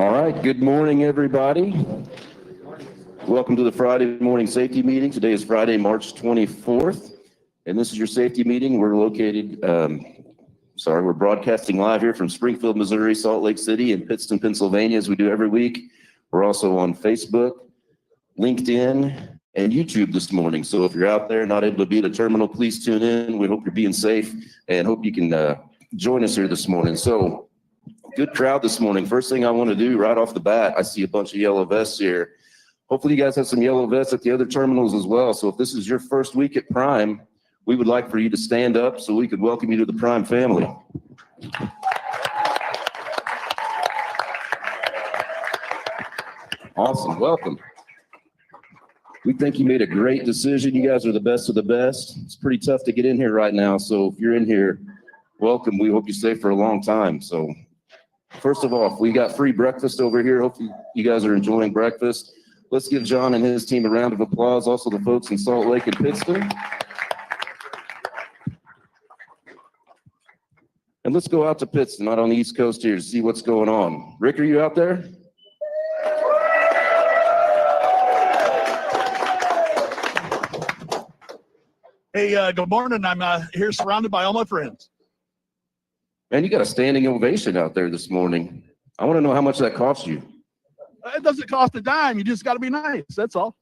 All right, good morning, everybody. Welcome to the Friday morning safety meeting. Today is Friday, March 24th, and this is your safety meeting. We're located, we're broadcasting live here from Springfield, Missouri, Salt Lake City, and Pittston, Pennsylvania, as we do every week. We're also on Facebook, LinkedIn, and YouTube this morning. So if you're out there not able to be at a terminal, please tune in. We hope you're being safe and hope you can join us here this morning. So good crowd this morning. First thing I want to do right off the bat, I see a bunch of yellow vests here. Hopefully you guys have some yellow vests at the other terminals as well. So if this is your first week at Prime, we would like for you to stand up so we could welcome you to the Prime family. Awesome, welcome. We think you made a great decision. You guys are the best of the best. It's pretty tough to get in here right now. So if you're in here, welcome. We hope you stay for a long time. So first of all, we got free breakfast over here. Hope you guys are enjoying breakfast. Let's give John and his team a round of applause. Also the folks in Salt Lake and Pittston. And let's go out to Pittston, out on the East Coast here, to see what's going on. Rick, are you out there? Hey, good morning. I'm here surrounded by all my friends. Man, you got a standing ovation out there this morning. I want to know how much that cost you. It doesn't cost a dime. You just got to be nice. That's all.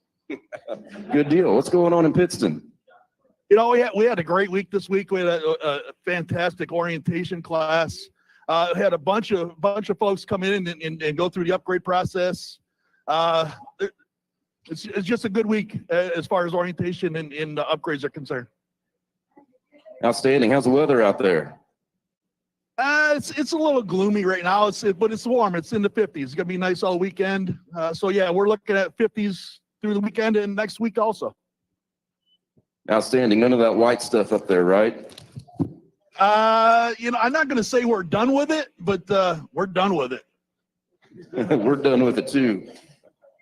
Good deal. What's going on in Pittston? You know, we had a great week this week. We had a fantastic orientation class. Had a bunch of folks come in and go through the upgrade process. It's just a good week as far as orientation and the upgrades are concerned. Outstanding. How's the weather out there? It's a little gloomy right now, but it's warm. It's in the 50s. It's going to be nice all weekend. So, yeah, we're looking at 50s through the weekend and next week also. Outstanding. None of that white stuff up there, right? You know, I'm not going to say we're done with it, but we're done with it. We're done with it, too.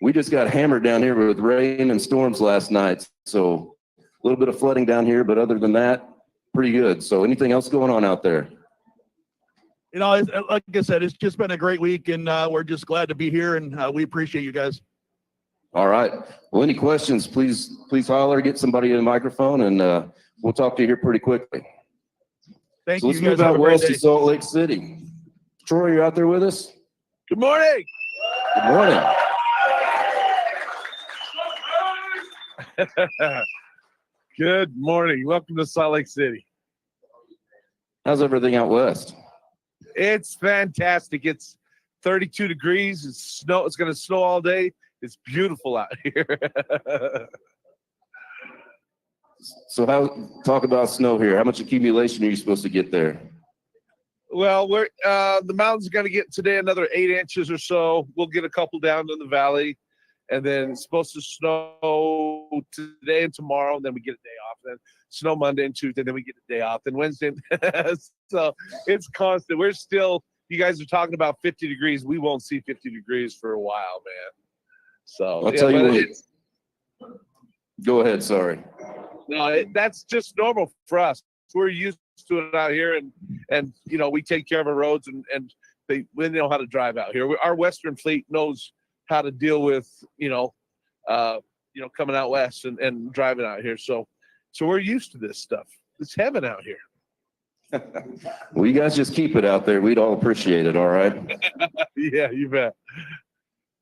We just got hammered down here with rain and storms last night. So a little bit of flooding down here, but other than that, pretty good. So anything else going on out there? You know, like I said, it's just been a great week, and we're just glad to be here, and we appreciate you guys. All right. Well, any questions, please holler, get somebody in the microphone, and we'll talk to you here pretty quickly. Thank you. So let's move out west to Salt Lake City. Troy, you out there with us? Good morning. Good morning. Good morning. Welcome to Salt Lake City. How's everything out west? It's fantastic. It's 32 degrees. It's snow. It's going to snow all day. It's beautiful out here. So talk about snow here. How much accumulation are you supposed to get there? Well, the mountain's going to get today another 8 inches or so. We'll get a couple down in the valley. And then it's supposed to snow today and tomorrow, and then we get a day off. Then snow Monday and Tuesday, then we get a day off. Then Wednesday. So it's constant. We're still, you guys are talking about 50 degrees. We won't see 50 degrees for a while, man. So I'll tell you what. Go ahead, sorry. No, that's just normal for us. We're used to it out here, and you know, we take care of our roads, and we know how to drive out here. Our Western fleet knows how to deal with, coming out west and driving out here. So we're used to this stuff. It's heaven out here. Well, you guys just keep it out there. We'd all appreciate it. All right. Yeah, you bet.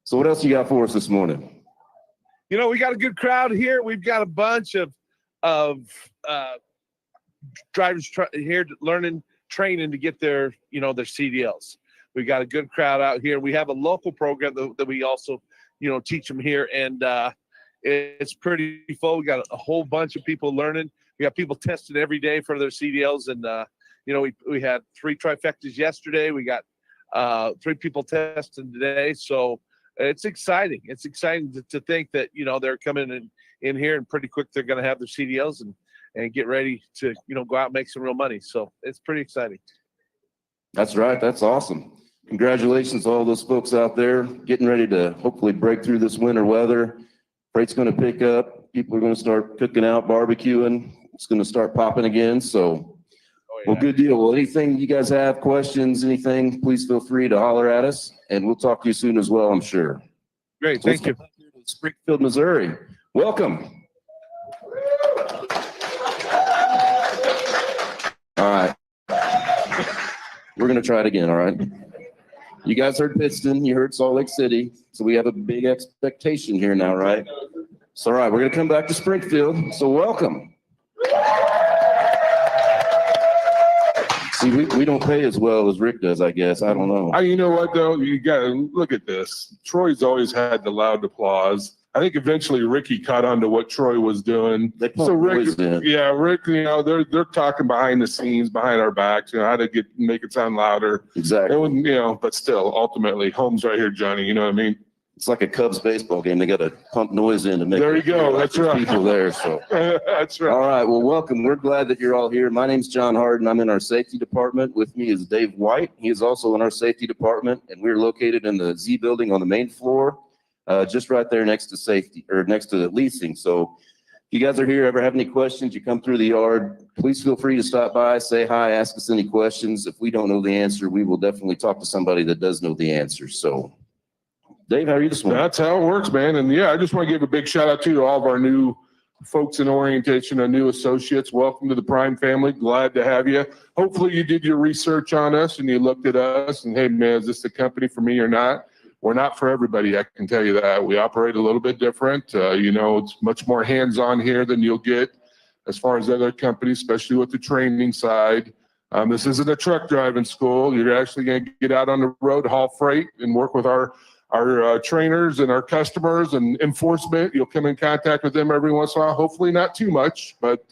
So what else you got for us this morning? You know, we got a good crowd here. We've got a bunch of drivers here learning, training to get their CDLs. We got a good crowd out here. We have a local program that we also, teach them here, and it's pretty full. We got a whole bunch of people learning. We got people testing every day for their CDLs, and we had 3 trifectas yesterday. We got 3 people testing today, so it's exciting. It's exciting to think that they're coming in here, and pretty quick they're going to have their CDLs and get ready to go out and make some real money. So it's pretty exciting. That's right. That's awesome. Congratulations to all those folks out there getting ready to hopefully break through this winter weather. Freight's going to pick up. People are going to start cooking out, barbecuing. It's going to start popping again. So Well, good deal. Well, anything you guys have, questions, anything, please feel free to holler at us, and we'll talk to you soon as well, I'm sure. Great, thank you. Springfield, Missouri. Welcome. All right. We're going to try it again, all right? You guys heard Pittston, you heard Salt Lake City, so we have a big expectation here now, right? So, all right, we're going to come back to Springfield, so welcome. See, we don't pay as well as Rick does, I guess. I don't know. You know what, though? You got to look at this. Troy's always had the loud applause. I think eventually Ricky caught on to what Troy was doing. They So Rick, pumped in. yeah, Rick, you know, they're talking behind the scenes, behind our backs, you know, how to make it sound louder. Exactly. And, you know, but still, ultimately, home's right here, Johnny. You know what I mean? It's like a Cubs baseball game. They got to pump noise in to make There you go. like That's there's right. people there. So, That's right. all right. Well, welcome. We're glad that you're all here. My name's John Harden. I'm in our safety department. With me is Dave White. He is also in our safety department, and we're located in the Z building on the main floor, just right there next to safety or next to the leasing. So, if you guys are here, ever have any questions, you come through the yard, please feel free to stop by, say hi, ask us any questions. If we don't know the answer, we will definitely talk to somebody that does know the answer. So, Dave, how are you this morning? That's how it works, man. And yeah, I just want to give a big shout out to all of our new folks in orientation, our new associates. Welcome to the Prime family. Glad to have you. Hopefully you did your research on us and you looked at us and, hey, man, is this the company for me or not? We're not for everybody, I can tell you that. We operate a little bit different. You know, it's much more hands-on here than you'll get as far as other companies, especially with the training side. This isn't a truck driving school. You're actually going to get out on the road, haul freight, and work with our trainers and our customers and enforcement. You'll come in contact with them every once in a while, hopefully not too much, but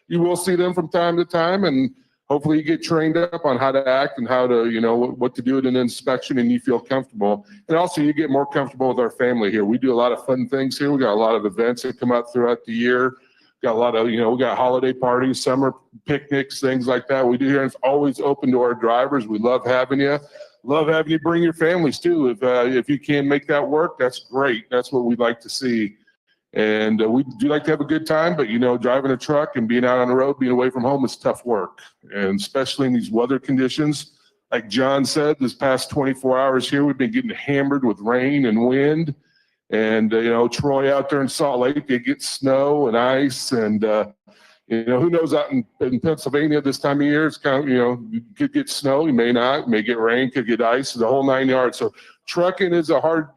you will see them from time to time, and hopefully you get trained up on how to act and how to, you know, what to do at an inspection, and you feel comfortable. And also you get more comfortable with our family here. We do a lot of fun things here. We got a lot of events that come up throughout the year. Got a lot of, you know, we got holiday parties, summer picnics, things like that we do here. And it's always open to our drivers. We love having you. Love having you bring your families too. If you can make that work, that's great. That's what we'd like to see. And we do like to have a good time, but you know, driving a truck and being out on the road, being away from home is tough work. And especially in these weather conditions, like John said, this past 24 hours here, we've been getting hammered with rain and wind. And, you know, Troy out there in Salt Lake, they get snow and ice and, you know, who knows out in Pennsylvania this time of year, it's kind of, you know, you could get snow, you may not, may get rain, could get ice, the whole 9 yards. So trucking is a hard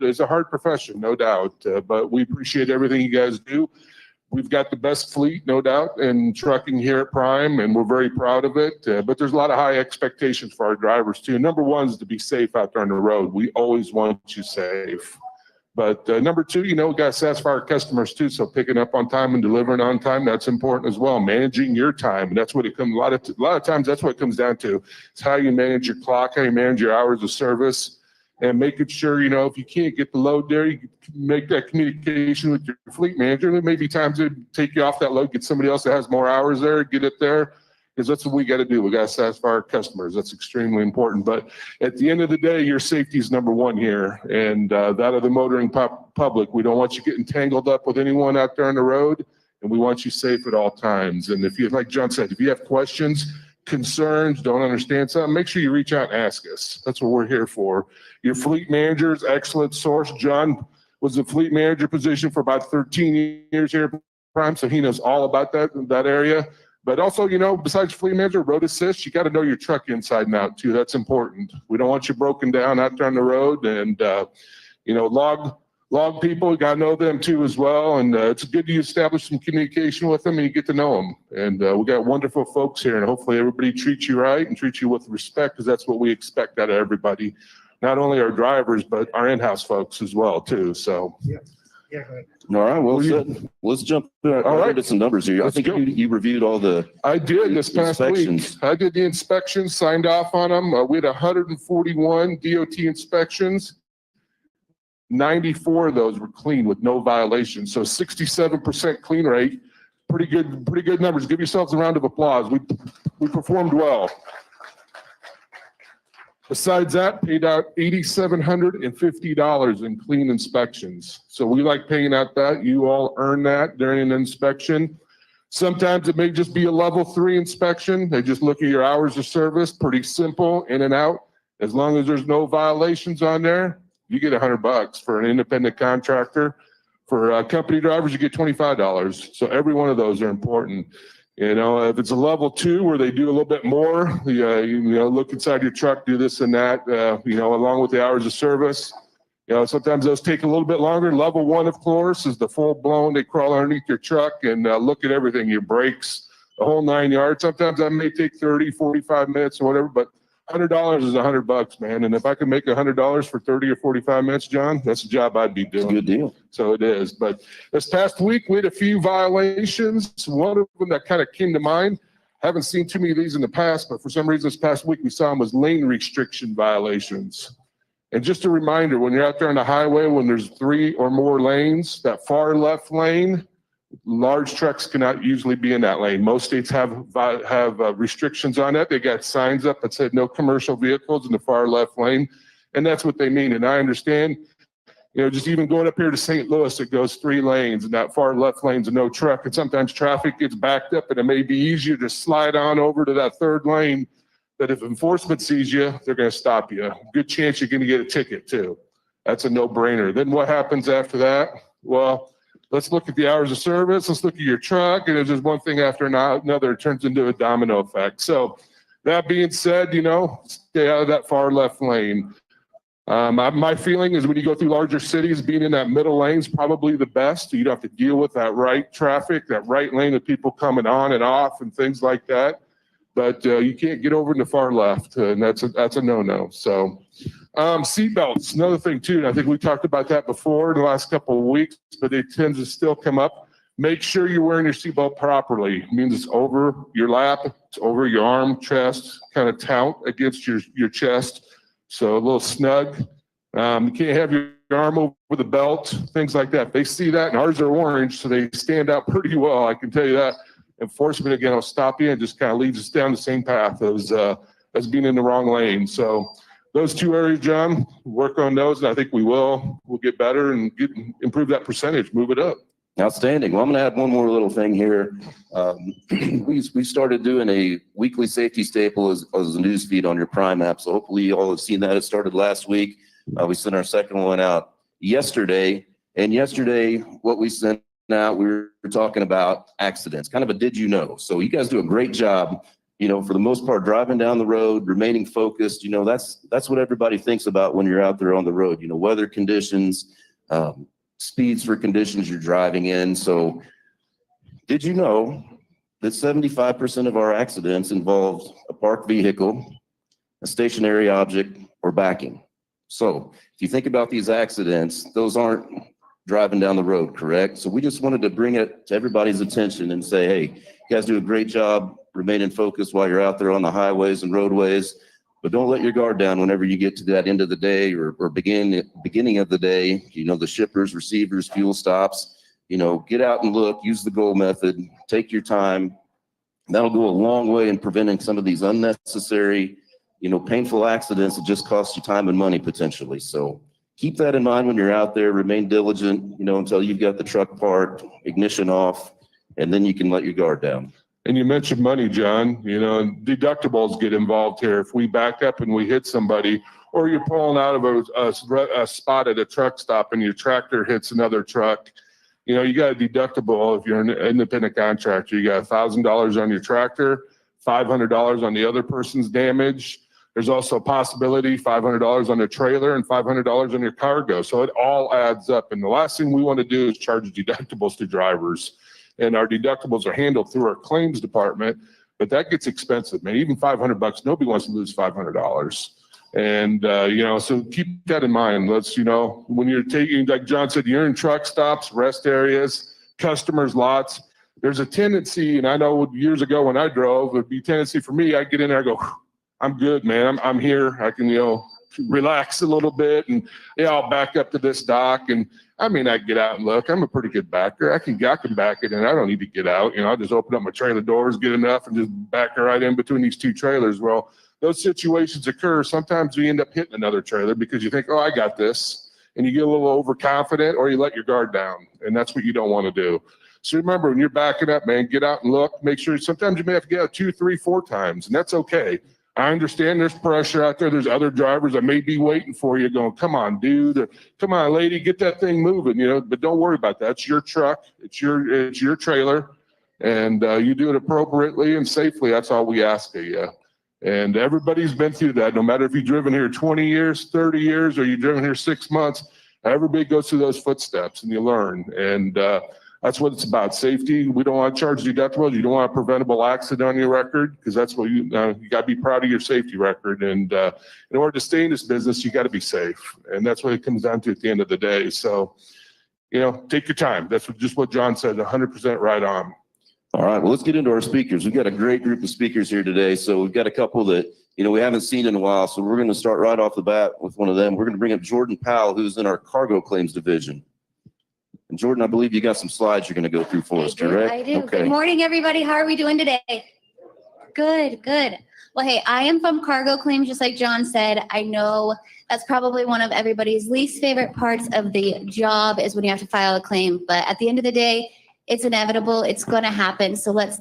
profession, no doubt. But we appreciate everything you guys do. We've got the best fleet, no doubt, in trucking here at Prime, and we're very proud of it. But there's a lot of high expectations for our drivers too. Number one is to be safe out there on the road. We always want you safe. But number two, you know, we got to satisfy our customers too. So picking up on time and delivering on time, that's important as well. Managing your time, and that's what it comes. A lot of times, that's what it comes down to. It's how you manage your clock, how you manage your hours of service, and making sure, you know, if you can't get the load there, you make that communication with your fleet manager. There may be times to take you off that load, get somebody else that has more hours there, get it there. Because that's what we got to do. We got to satisfy our customers. That's extremely important. But at the end of the day, your safety is number one here, and that of the motoring public. We don't want you getting tangled up with anyone out there on the road, and we want you safe at all times. And if you, like John said, if you have questions, concerns, don't understand something, make sure you reach out and ask us. That's what we're here for. Your fleet manager is excellent source. John was the fleet manager position for about 13 years here at Prime, so he knows all about that area. But also, you know, besides fleet manager, road assist, you got to know your truck inside and out too. That's important. We don't want you broken down out there on the road. And, you know, log people, you got to know them too as well. And it's good to establish some communication with them and you get to know them. And we got wonderful folks here, and hopefully everybody treats you right and treats you with respect, because that's what we expect out of everybody. Not only our drivers, but our in-house folks as well too. So. Yeah. Yeah, go ahead. All right, well said. Let's jump into some numbers here. I think you reviewed all the I did this past inspections. week. I did the inspections, signed off on them. We had 141 DOT inspections. 94 of those were clean with no violations. So 67% clean rate. Pretty good numbers. Give yourselves a round of applause. We performed well. Besides that, paid out $8,750 in clean inspections. So we like paying out that. You all earn that during an inspection. Sometimes it may just be a level 3 inspection. They just look at your hours of service, pretty simple, in and out. As long as there's no violations on there, you get $100 for an independent contractor. For company drivers, you get $25. So every one of those are important. You know, if it's a level 2 where they do a little bit more, you know, look inside your truck, do this and that, you know, along with the hours of service. You know, sometimes those take a little bit longer. Level 1, of course, is the full blown. They crawl underneath your truck and look at everything, your brakes, the whole 9 yards. Sometimes that may take 30, 45 minutes or whatever, but $100 is $100, man. And if I could make $100 for 30 or 45 minutes, John, that's a job I'd be doing. It's a good deal. So it is. But this past week, we had a few violations. One of them that kind of came to mind, haven't seen too many of these in the past, but for some reason this past week we saw them was lane restriction violations. And just a reminder, when you're out there on the highway, when there's 3 or more lanes, that far left lane, large trucks cannot usually be in that lane. Most states have restrictions on that. They got signs up that said no commercial vehicles in the far left lane. And that's what they mean. And I understand, you know, just even going up here to St. Louis, it goes 3 lanes, and that far left lane's no truck. And sometimes traffic gets backed up, and it may be easier to slide on over to that 3rd lane. But if enforcement sees you, they're going to stop you. Good chance you're going to get a ticket too. That's a no-brainer. Then what happens after that? Well, let's look at the hours of service. Let's look at your truck. And it's just one thing after another. It turns into a domino effect. So that being said, you know, stay out of that far left lane. My feeling is when you go through larger cities, being in that middle lane is probably the best. You don't have to deal with that right traffic, that right lane of people coming on and off and things like that. But you can't get over in the far left, and that's a no-no. So seatbelts, another thing too. And I think we talked about that before in the last couple of weeks, but it tends to still come up. Make sure you're wearing your seatbelt properly. It means it's over your lap, it's over your arm, chest, kind of tout against your chest. So a little snug. You can't have your arm over the belt, things like that. They see that, and ours are orange, so they stand out pretty well, I can tell you that. Enforcement, again, will stop you and just kind of leads us down the same path as being in the wrong lane. So those 2 areas, John, work on those, and I think we will. We'll get better and improve that percentage, move it up. Outstanding. Well, I'm going to add one more little thing here. We started doing a weekly safety staple as a news feed on your Prime app. So hopefully you all have seen that. It started last week. We sent our second one out yesterday. And yesterday, what we sent out, we were talking about accidents, kind of a did you know. So you guys do a great job, you know, for the most part, driving down the road, remaining focused. You know, that's what everybody thinks about when you're out there on the road, you know, weather conditions, speeds for conditions you're driving in. So did you know that 75% of our accidents involved a parked vehicle, a stationary object, or backing? So if you think about these accidents, those aren't driving down the road, correct? So we just wanted to bring it to everybody's attention and say, hey, you guys do a great job remaining focused while you're out there on the highways and roadways, but don't let your guard down whenever you get to that end of the day or beginning of the day. You know, the shippers, receivers, fuel stops, you know, get out and look, use the GOAL method, take your time. That'll go a long way in preventing some of these unnecessary, you know, painful accidents that just cost you time and money potentially. So keep that in mind when you're out there. Remain diligent, you know, until you've got the truck parked, ignition off, and then you can let your guard down. And you mentioned money, John, you know, and deductibles get involved here. If we back up and we hit somebody, or you're pulling out of a spot at a truck stop and your tractor hits another truck, you know, you got a deductible. If you're an independent contractor, you got $1,000 on your tractor, $500 on the other person's damage. There's also a possibility $500 on the trailer and $500 on your cargo. So it all adds up. And the last thing we want to do is charge deductibles to drivers. And our deductibles are handled through our claims department, but that gets expensive, man. Even $500, nobody wants to lose $500. And, you know, so keep that in mind. Let's, you know, when you're taking, like John said, you're in truck stops, rest areas, customers' lots, there's a tendency, and I know years ago when I drove, it'd be a tendency for me, I'd get in there, I go, I'm good, man. I'm here. I can, you know, relax a little bit, and yeah, I'll back up to this dock. And I mean, I get out and look. I'm a pretty good backer. I can back it, and I don't need to get out. You know, I'll just open up my trailer doors, get enough, and just back it right in between these 2 trailers. Well, those situations occur. Sometimes we end up hitting another trailer because you think, oh, I got this, and you get a little overconfident, or you let your guard down, and that's what you don't want to do. So remember, when you're backing up, man, get out and look. Make sure sometimes you may have to get out 2, 3, 4 times, and that's okay. I understand there's pressure out there. There's other drivers that may be waiting for you going, come on, dude, or come on, lady, get that thing moving, but don't worry about that. It's your truck. It's your trailer, and you do it appropriately and safely. That's all we ask of you. And everybody's been through that. No matter if you've driven here 20 years, 30 years, or you've driven here 6 months, everybody goes through those footsteps and you learn. And that's what it's about, safety. We don't want to charge deductibles. You don't want a preventable accident on your record, because that's what you got to be proud of your safety record. And in order to stay in this business, you got to be safe. And that's what it comes down to at the end of the day. So, take your time. That's just what John said, 100% right on. All right, well, let's get into our speakers. We've got a great group of speakers here today. So we've got a couple that, we haven't seen in a while. So we're going to start right off the bat with one of them. We're going to bring up Jordan Powell, who's in our cargo claims division. And Jordan, I believe you got some slides you're going to go through for us, correct? I do. Okay. Good morning, everybody. How are we doing today? Good. Well, hey, I am from cargo claims, just like John said. I know that's probably one of everybody's least favorite parts of the job is when you have to file a claim. But at the end of the day, it's inevitable. It's going to happen. So let's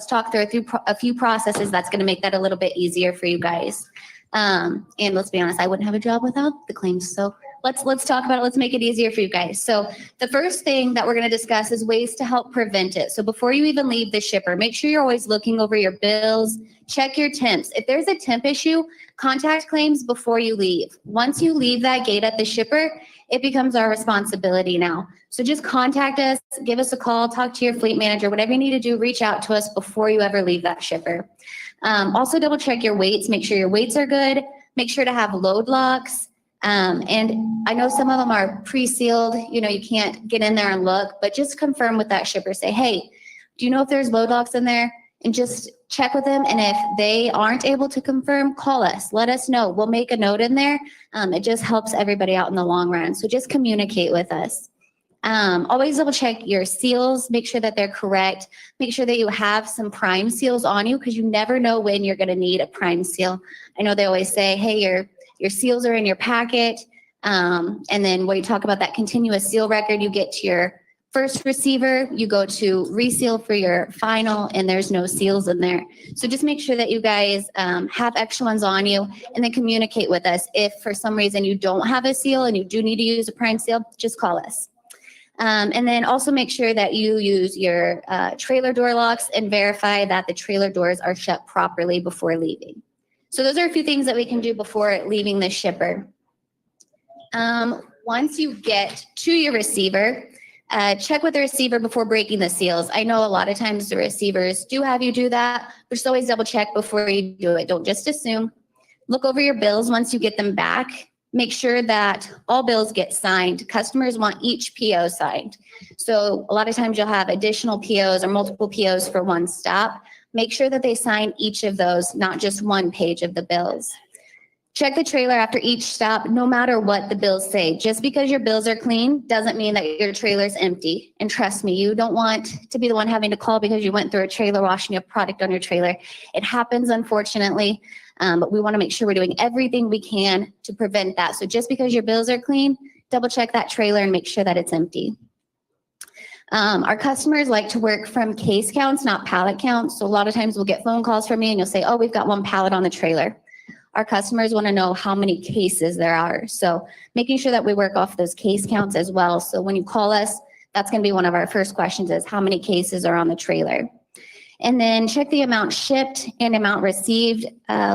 talk through a few processes that's going to make that a little bit easier for you guys. And let's be honest, I wouldn't have a job without the claims. So let's talk about it. Let's make it easier for you guys. So the first thing that we're going to discuss is ways to help prevent it. So before you even leave the shipper, make sure you're always looking over your bills, check your temps. If there's a temp issue, contact claims before you leave. Once you leave that gate at the shipper, it becomes our responsibility now. So just contact us, give us a call, talk to your fleet manager, whatever you need to do, reach out to us before you ever leave that shipper. Also double check your weights, make sure your weights are good, make sure to have load locks. And I know some of them are pre-sealed, you can't get in there and look, but just confirm with that shipper. Say, hey, do you know if there's load locks in there? And just check with them. And if they aren't able to confirm, call us, let us know. We'll make a note in there. It just helps everybody out in the long run. So just communicate with us. Always double check your seals, make sure that they're correct. Make sure that you have some prime seals on you, because you never know when you're going to need a prime seal. I know they always say, hey, your seals are in your packet. And then when you talk about that continuous seal record, you get to your first receiver, you go to reseal for your final, and there's no seals in there. So just make sure that you guys have extra ones on you, and then communicate with us. If for some reason you don't have a seal and you do need to use a prime seal, just call us. And then also make sure that you use your trailer door locks and verify that the trailer doors are shut properly before leaving. So those are a few things that we can do before leaving the shipper. Once you get to your receiver, check with the receiver before breaking the seals. I know a lot of times the receivers do have you do that, but just always double check before you do it. Don't just assume. Look over your bills once you get them back. Make sure that all bills get signed. Customers want each PO signed. So a lot of times you'll have additional POs or multiple POs for one stop. Make sure that they sign each of those, not just one page of the bills. Check the trailer after each stop, no matter what the bills say. Just because your bills are clean doesn't mean that your trailer's empty. And trust me, you don't want to be the one having to call because you went through a trailer wash and you have product on your trailer. It happens, unfortunately, but we want to make sure we're doing everything we can to prevent that. So just because your bills are clean, double check that trailer and make sure that it's empty. Our customers like to work from case counts, not pallet counts. So a lot of times we'll get phone calls from me and you'll say, oh, we've got one pallet on the trailer. Our customers want to know how many cases there are. So making sure that we work off those case counts as well. So when you call us, that's going to be one of our first questions is how many cases are on the trailer. And then check the amount shipped and amount received.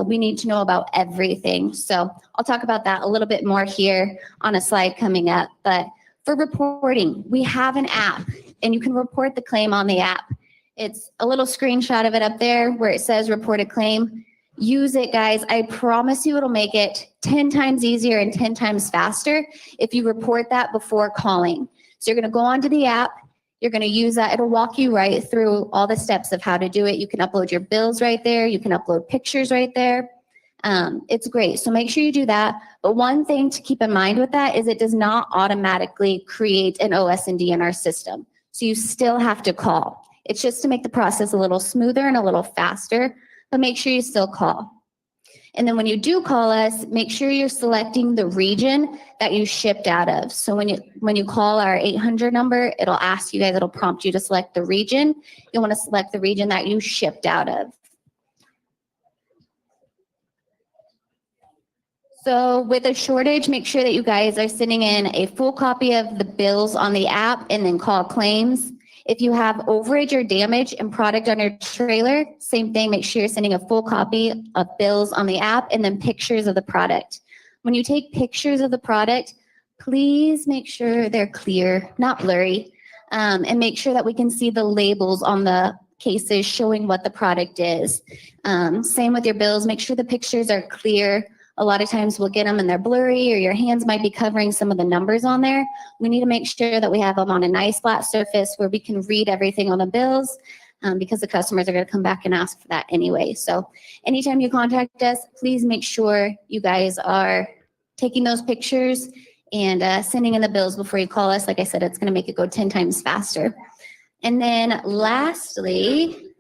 We need to know about everything. So I'll talk about that a little bit more here on a slide coming up. But for reporting, we have an app and you can report the claim on the app. It's a little screenshot of it up there where it says report a claim. Use it, guys. I promise you it'll make it 10 times easier and 10 times faster if you report that before calling. So you're going to go onto the app. You're going to use that. It'll walk you right through all the steps of how to do it. You can upload your bills right there. You can upload pictures right there. It's great. So make sure you do that. But one thing to keep in mind with that is it does not automatically create an OS&D in our system. So you still have to call. It's just to make the process a little smoother and a little faster, but make sure you still call. And then when you do call us, make sure you're selecting the region that you shipped out of. So when you call our 800 number, it'll ask you guys, it'll prompt you to select the region. You want to select the region that you shipped out of. So with a shortage, make sure that you guys are sending in a full copy of the bills on the app and then call claims. If you have overage or damage in product on your trailer, same thing, make sure you're sending a full copy of bills on the app and then pictures of the product. When you take pictures of the product, please make sure they're clear, not blurry, and make sure that we can see the labels on the cases showing what the product is. Same with your bills, make sure the pictures are clear. A lot of times we'll get them and they're blurry, or your hands might be covering some of the numbers on there. We need to make sure that we have them on a nice flat surface where we can read everything on the bills, because the customers are going to come back and ask for that anyway. So anytime you contact us, please make sure you guys are taking those pictures and sending in the bills before you call us. Like I said, it's going to make it go 10 times faster. And then lastly,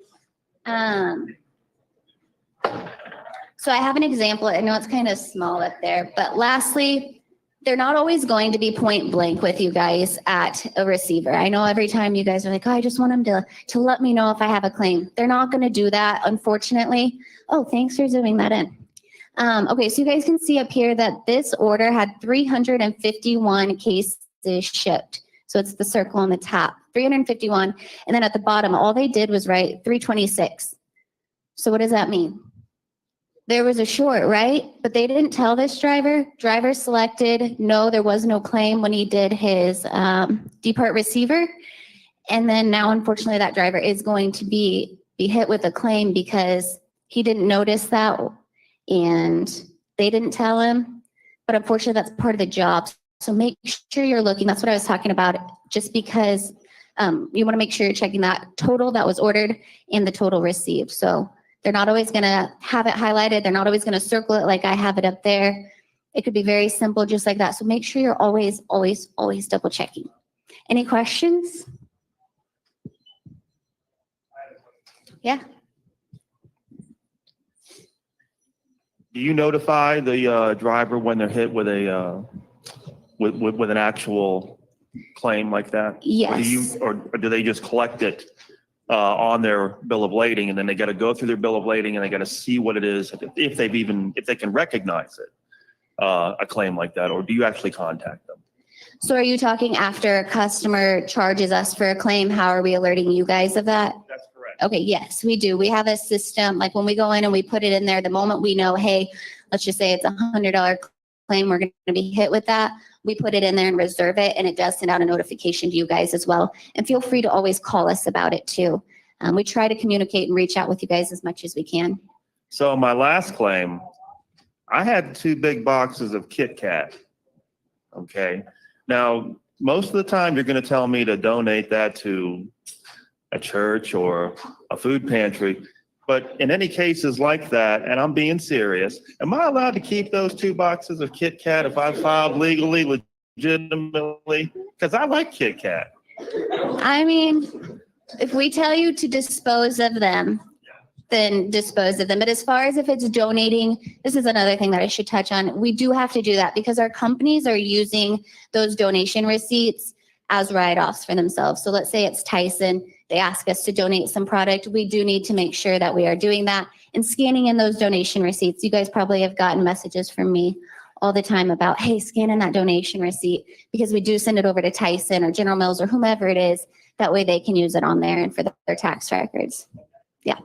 so I have an example. I know it's kind of small up there, but lastly, they're not always going to be point blank with you guys at a receiver. I know every time you guys are like, oh, I just want them to let me know if I have a claim. They're not going to do that, unfortunately. Oh, thanks for zooming that in. Okay, so you guys can see up here that this order had 351 cases shipped. So it's the circle on the top, 351. And then at the bottom, all they did was write 326. So what does that mean? There was a short, right? But they didn't tell this driver. Driver selected, no, there was no claim when he did his depart receiver. And then now, unfortunately, that driver is going to be hit with a claim because he didn't notice that and they didn't tell him. But unfortunately, that's part of the job. So make sure you're looking. That's what I was talking about. Just because you want to make sure you're checking that total that was ordered and the total received. So they're not always going to have it highlighted. They're not always going to circle it like I have it up there. It could be very simple, just like that. So make sure you're always double checking. Any questions? Yeah. Do you notify the driver when they're hit with a with an actual claim like that? Yes. Or do they just collect it on their bill of lading, and then they got to go through their bill of lading and they got to see what it is, if they can recognize it, a claim like that, or do you actually contact them? So are you talking after a customer charges us for a claim? How are we alerting you guys of that? That's correct. Okay, yes, we do. We have a system, like when we go in and we put it in there, the moment we know, hey, let's just say it's $100 claim, we're going to be hit with that. We put it in there and reserve it, and it does send out a notification to you guys as well. And feel free to always call us about it too. We try to communicate and reach out with you guys as much as we can. So my last claim, I had 2 big boxes of Kit Kat. Okay. Now, most of the time you're going to tell me to donate that to a church or a food pantry. But in any cases like that, and I'm being serious, am I allowed to keep those 2 boxes of Kit Kat if I filed legally, legitimately? Because I like Kit Kat. I mean, if we tell you to dispose of them, then dispose of them. But as far as if it's donating, this is another thing that I should touch on. We do have to do that because our companies are using those donation receipts as write-offs for themselves. So let's say it's Tyson. They ask us to donate some product. We do need to make sure that we are doing that and scanning in those donation receipts. You guys probably have gotten messages from me all the time about, hey, scan in that donation receipt, because we do send it over to Tyson or General Mills or whomever it is. That way they can use it on there and for their tax records. Yeah.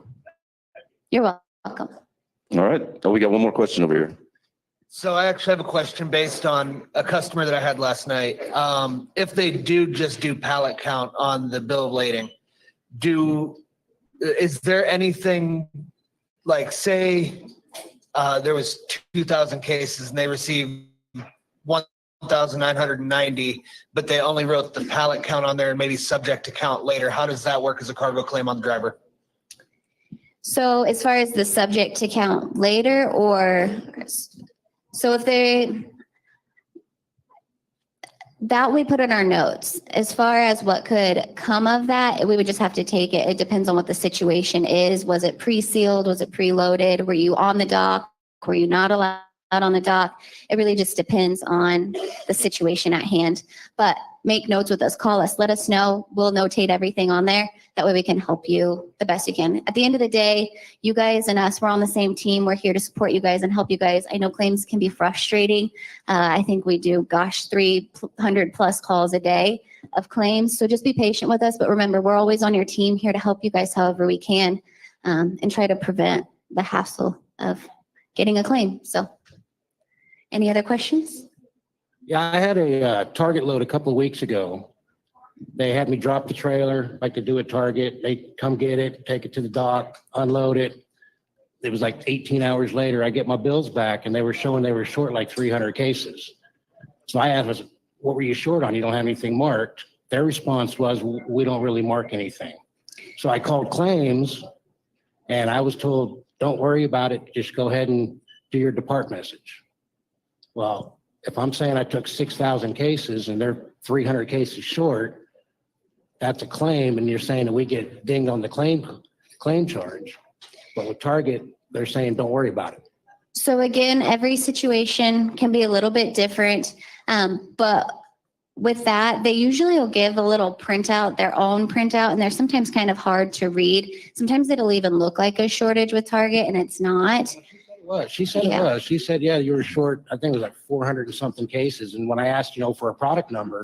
You're welcome. All right. Oh, we got one more question over here. So I actually have a question based on a customer that I had last night. If they do just do pallet count on the bill of lading, is there anything like, say there was 2,000 cases and they received 1,990, but they only wrote the pallet count on there and maybe subject to count later. How does that work as a cargo claim on the driver? So as far as the subject to count later, or so if that we put in our notes. As far as what could come of that, we would just have to take it. It depends on what the situation is. Was it pre-sealed? Was it preloaded? Were you on the dock? Were you not allowed on the dock? It really just depends on the situation at hand. But make notes with us, call us, let us know. We'll notate everything on there. That way we can help you the best you can. At the end of the day, you guys and us, we're on the same team. We're here to support you guys and help you guys. I know claims can be frustrating. I think we do, 300 plus calls a day of claims. So just be patient with us. But remember, we're always on your team here to help you guys however we can, and try to prevent the hassle of getting a claim. So any other questions? Yeah, I had a Target load a couple of weeks ago. They had me drop the trailer, like to do a Target. They come get it, take it to the dock, unload it. It was like 18 hours later, I get my bills back and they were showing they were short like 300 cases. So I asked, what were you short on? You don't have anything marked. Their response was, we don't really mark anything. So I called claims and I was told, don't worry about it. Just go ahead and do your depart message. Well, if I'm saying I took 6,000 cases and they're 300 cases short, that's a claim, and you're saying that we get dinged on the claim charge. But with Target, they're saying, don't worry about it. So again, every situation can be a little bit different. But with that, they usually will give a little printout, their own printout, and they're sometimes kind of hard to read. Sometimes it'll even look like a shortage with Target, and it's not. She said it Yeah. was. She said, yeah, you were short, I think it was like 400 and something cases. And when I asked, for a product number,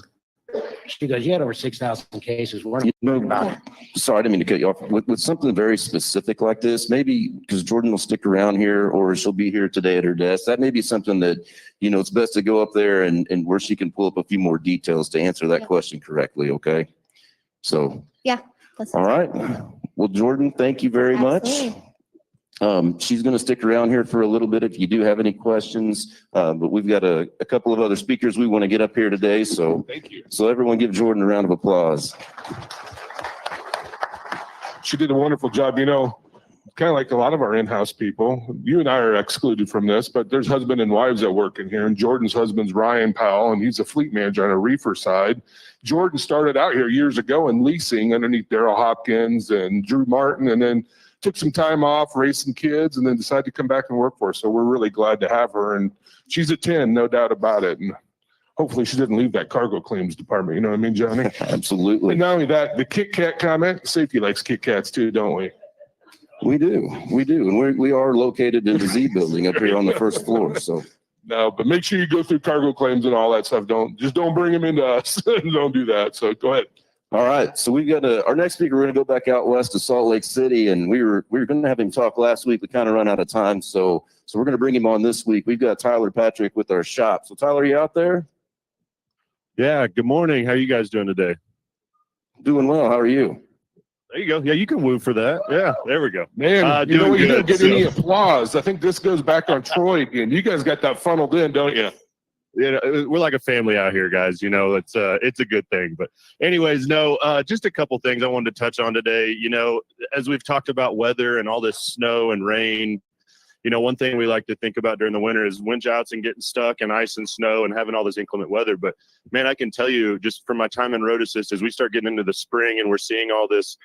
she goes, you had over 6,000 cases. We're not worried about it. Sorry, I didn't mean to cut you off. With something very specific like this, maybe because Jordan will stick around here or she'll be here today at her desk, that may be something that, it's best to go up there and where she can pull up a few more details to answer that question correctly, okay? So. Yeah. All right. Well, Jordan, thank you very much. Absolutely. She's going to stick around here for a little bit if you do have any questions, but we've got a couple of other speakers we want to get up here today. So Thank you. So everyone give Jordan a round of applause. She did a wonderful job. Kind of like a lot of our in-house people, you and I are excluded from this, but there's husband and wives that work in here. And Jordan's husband's Ryan Powell, and he's a fleet manager on a reefer side. Jordan started out here years ago in leasing underneath Daryl Hopkins and Drew Martin, and then took some time off, raised some kids, and then decided to come back and work for us. So we're really glad to have her. And she's a 10, no doubt about it. And hopefully she didn't leave that cargo claims department. You know what I mean, Johnny? Absolutely. And not only that, the Kit Kat comment, safety likes Kit Kats too, don't we? We do. And we are located in the Z building up here on the first floor. So No, but make sure you go through cargo claims and all that stuff. Don't bring them into us. Don't do that. So go ahead. all right. So we've got our next speaker. We're going to go back out west to Salt Lake City, and we were going to have him talk last week. We kind of run out of time, so we're going to bring him on this week. We've got Tyler Patrick with our shop. So Tyler, are you out there? Yeah. Good morning. How are you guys doing today? Doing well. How are you? There you go. Yeah, you can woo for that. Yeah, there we go. Man, you doing don't good, get so. any applause. I think this goes back on Troy again. You guys got that funneled in, don't you? We're like a family out here, guys. It's a good thing. But anyways, no, just a couple things I wanted to touch on today. As we've talked about weather and all this snow and rain, one thing we like to think about during the winter is wind outs and getting stuck and ice and snow and having all this inclement weather. But man, I can tell you just from my time in road assist, as we start getting into the spring and we're seeing all this,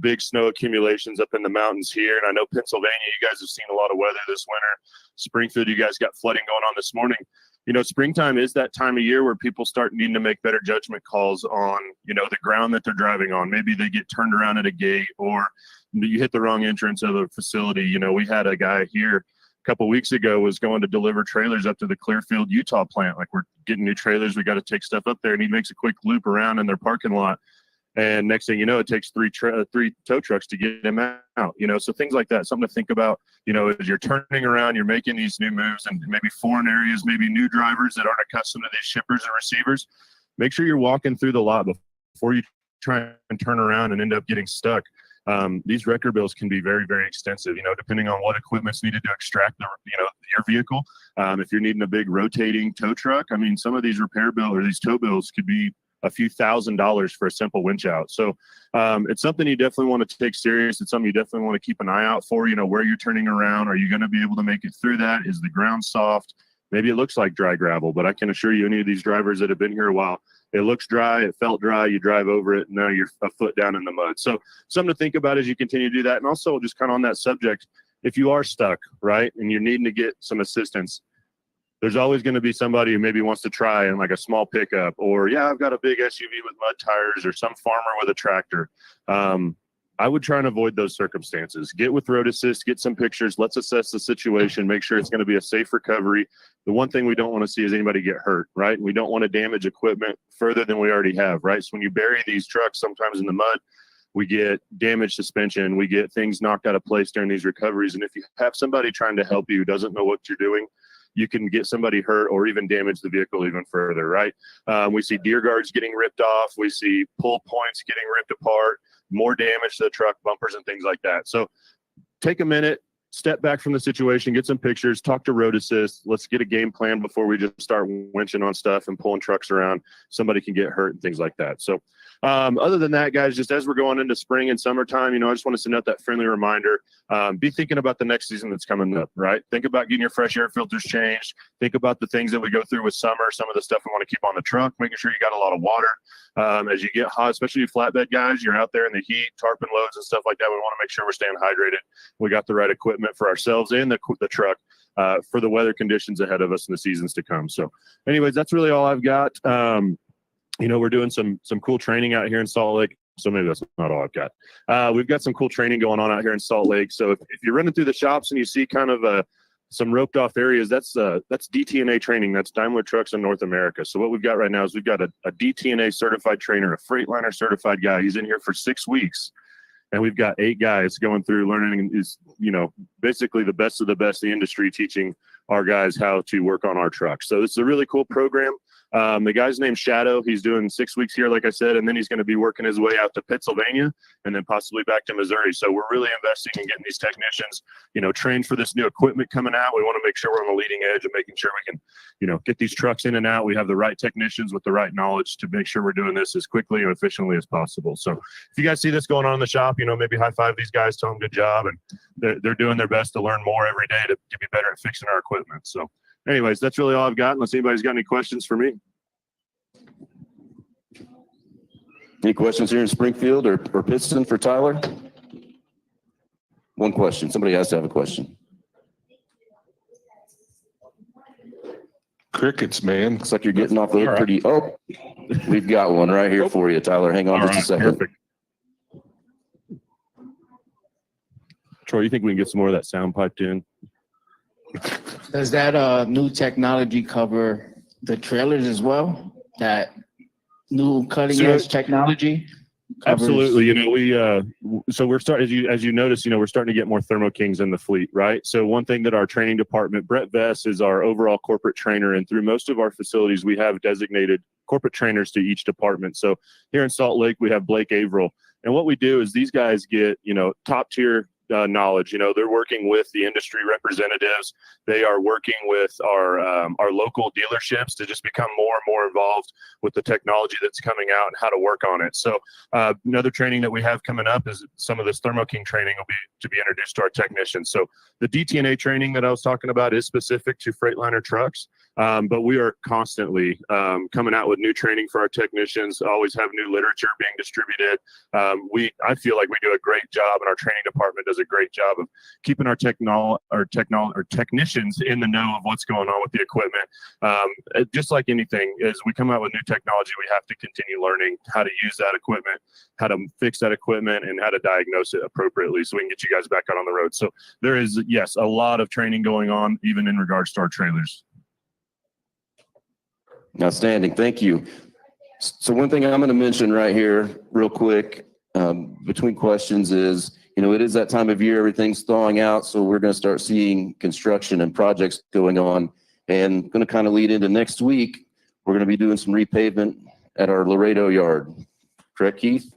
big snow accumulations up in the mountains here. And I know Pennsylvania, you guys have seen a lot of weather this winter. Springfield, you guys got flooding going on this morning. Springtime is that time of year where people start needing to make better judgment calls on, the ground that they're driving on. Maybe they get turned around at a gate or you hit the wrong entrance of a facility. We had a guy here a couple of weeks ago was going to deliver trailers up to the Clearfield, Utah plant. Like, we're getting new trailers. We got to take stuff up there, and he makes a quick loop around in their parking lot. And next thing you know, it takes three tow trucks to get him out, so things like that, something to think about, as you're turning around, you're making these new moves and maybe foreign areas, maybe new drivers that aren't accustomed to these shippers and receivers. Make sure you're walking through the lot before you try and turn around and end up getting stuck. These record bills can be very, very extensive, depending on what equipment's needed to extract your vehicle. If you're needing a big rotating tow truck, some of these repair bills or these tow bills could be a few $1,000s for a simple winch out. So it's something you definitely want to take serious. It's something you definitely want to keep an eye out for, where you're turning around. Are you going to be able to make it through that? Is the ground soft? Maybe it looks like dry gravel, but I can assure you, any of these drivers that have been here a while, it looks dry, it felt dry, you drive over it, and now you're a foot down in the mud. So something to think about as you continue to do that. And also just kind of on that subject, if you are stuck, right, and you're needing to get some assistance, there's always going to be somebody who maybe wants to try in like a small pickup, or yeah, I've got a big SUV with mud tires, or some farmer with a tractor. I would try and avoid those circumstances. Get with Road Assist, get some pictures. Let's assess the situation, make sure it's going to be a safe recovery. The one thing we don't want to see is anybody get hurt, right? We don't want to damage equipment further than we already have, right? So when you bury these trucks, sometimes in the mud, we get damaged suspension, we get things knocked out of place during these recoveries. And if you have somebody trying to help you who doesn't know what you're doing, you can get somebody hurt or even damage the vehicle even further, right? We see deer guards getting ripped off. We see pull points getting ripped apart, more damage to the truck bumpers and things like that. So take a minute, step back from the situation, get some pictures, talk to Road Assist. Let's get a game plan before we just start winching on stuff and pulling trucks around. Somebody can get hurt and things like that. So other than that, guys, just as we're going into spring and summertime, I just want to send out that friendly reminder. Be thinking about the next season that's coming up, right? Think about getting your fresh air filters changed. Think about the things that we go through with summer, some of the stuff we want to keep on the truck, making sure you got a lot of water. As you get hot, especially you flatbed guys, you're out there in the heat, tarping loads and stuff like that. We want to make sure we're staying hydrated. We got the right equipment for ourselves and the truck for the weather conditions ahead of us in the seasons to come. So anyways, that's really all I've got. We're doing some cool training out here in Salt Lake. So maybe that's not all I've got. We've got some cool training going on out here in Salt Lake. So if you're running through the shops and you see kind of some roped off areas, that's DTNA training. That's Daimler Trucks in North America. So what we've got right now is we've got a DTNA certified trainer, a Freightliner certified guy. He's in here for 6 weeks. And we've got 8 guys going through learning is, basically the best of the best in the industry, teaching our guys how to work on our trucks. So it's a really cool program. The guy's named Shadow. He's doing 6 weeks here, like I said, and then he's going to be working his way out to Pennsylvania and then possibly back to Missouri. So we're really investing in getting these technicians, trained for this new equipment coming out. We want to make sure we're on the leading edge and making sure we can, get these trucks in and out. We have the right technicians with the right knowledge to make sure we're doing this as quickly and efficiently as possible. So if you guys see this going on in the shop, maybe high five these guys, tell them good job, and they're doing their best to learn more every day to be better at fixing our equipment. So anyways, that's really all I've got, unless anybody's got any questions for me. Any questions here in Springfield or Pittston for Tyler? One question. Somebody has to have a question. Crickets, man. Looks like you're getting off the hook pretty. Oh, we've got one right here for you, Tyler. Hang on just a second. Perfect. Troy, you think we can get some more of that sound piped in? Does that new technology cover the trailers as well? That new cutting edge technology? Absolutely. So we're starting, as you notice, we're starting to get more Thermo Kings in the fleet, right? So one thing that our training department, Brett Vess is our overall corporate trainer, and through most of our facilities, we have designated corporate trainers to each department. So here in Salt Lake, we have Blake Averill. And what we do is these guys get, top tier knowledge. They're working with the industry representatives. They are working with our local dealerships to just become more and more involved with the technology that's coming out and how to work on it. So another training that we have coming up is some of this Thermo King training will be to be introduced to our technicians. So the DTNA training that I was talking about is specific to Freightliner trucks, but we are constantly coming out with new training for our technicians, always have new literature being distributed. I feel like we do a great job, and our training department does a great job of keeping our technicians in the know of what's going on with the equipment. Just like anything, as we come out with new technology, we have to continue learning how to use that equipment, how to fix that equipment, and how to diagnose it appropriately so we can get you guys back out on the road. So there is, yes, a lot of training going on, even in regards to our trailers. Outstanding. Thank you. So one thing I'm going to mention right here real quick between questions is, it is that time of year, everything's thawing out. So we're going to start seeing construction and projects going on, and going to kind of lead into next week. We're going to be doing some repavement at our Laredo yard. Correct, Keith?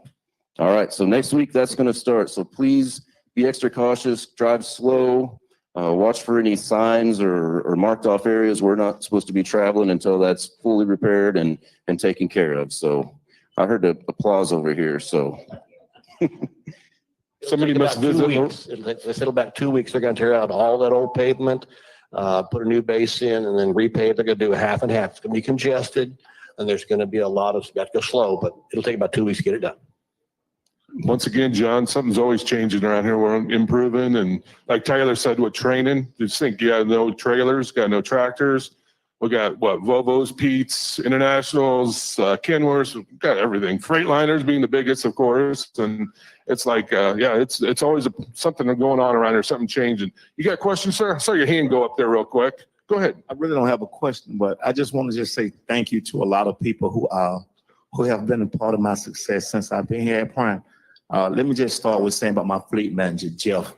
All right. So next week that's going to start. So please be extra cautious, drive slow, watch for any signs or marked off areas. We're not supposed to be traveling until that's fully repaired and taken care of. So I heard the applause over here. So Somebody must visit. They said about 2 weeks, they're going to tear out all that old pavement, put a new base in, and then repave. They're going to do a half and half. It's going to be congested, and there's going to be a lot of, got to go slow, but it'll take about 2 weeks to get it done. Once again, John, something's always changing around here. We're improving. And like Tyler said, with training, just think you got no trailers, got no tractors. We got what, Volvos, Pete's, Internationals, Kenworths, we've got everything. Freightliners being the biggest, of course. And it's like, yeah, it's always something going on around here, something changing. You got questions, sir? I saw your hand go up there real quick. Go ahead. I really don't have a question, but I just want to just say thank you to a lot of people who have been a part of my success since I've been here at Prime. Let me just start with saying about my fleet manager, Jeff.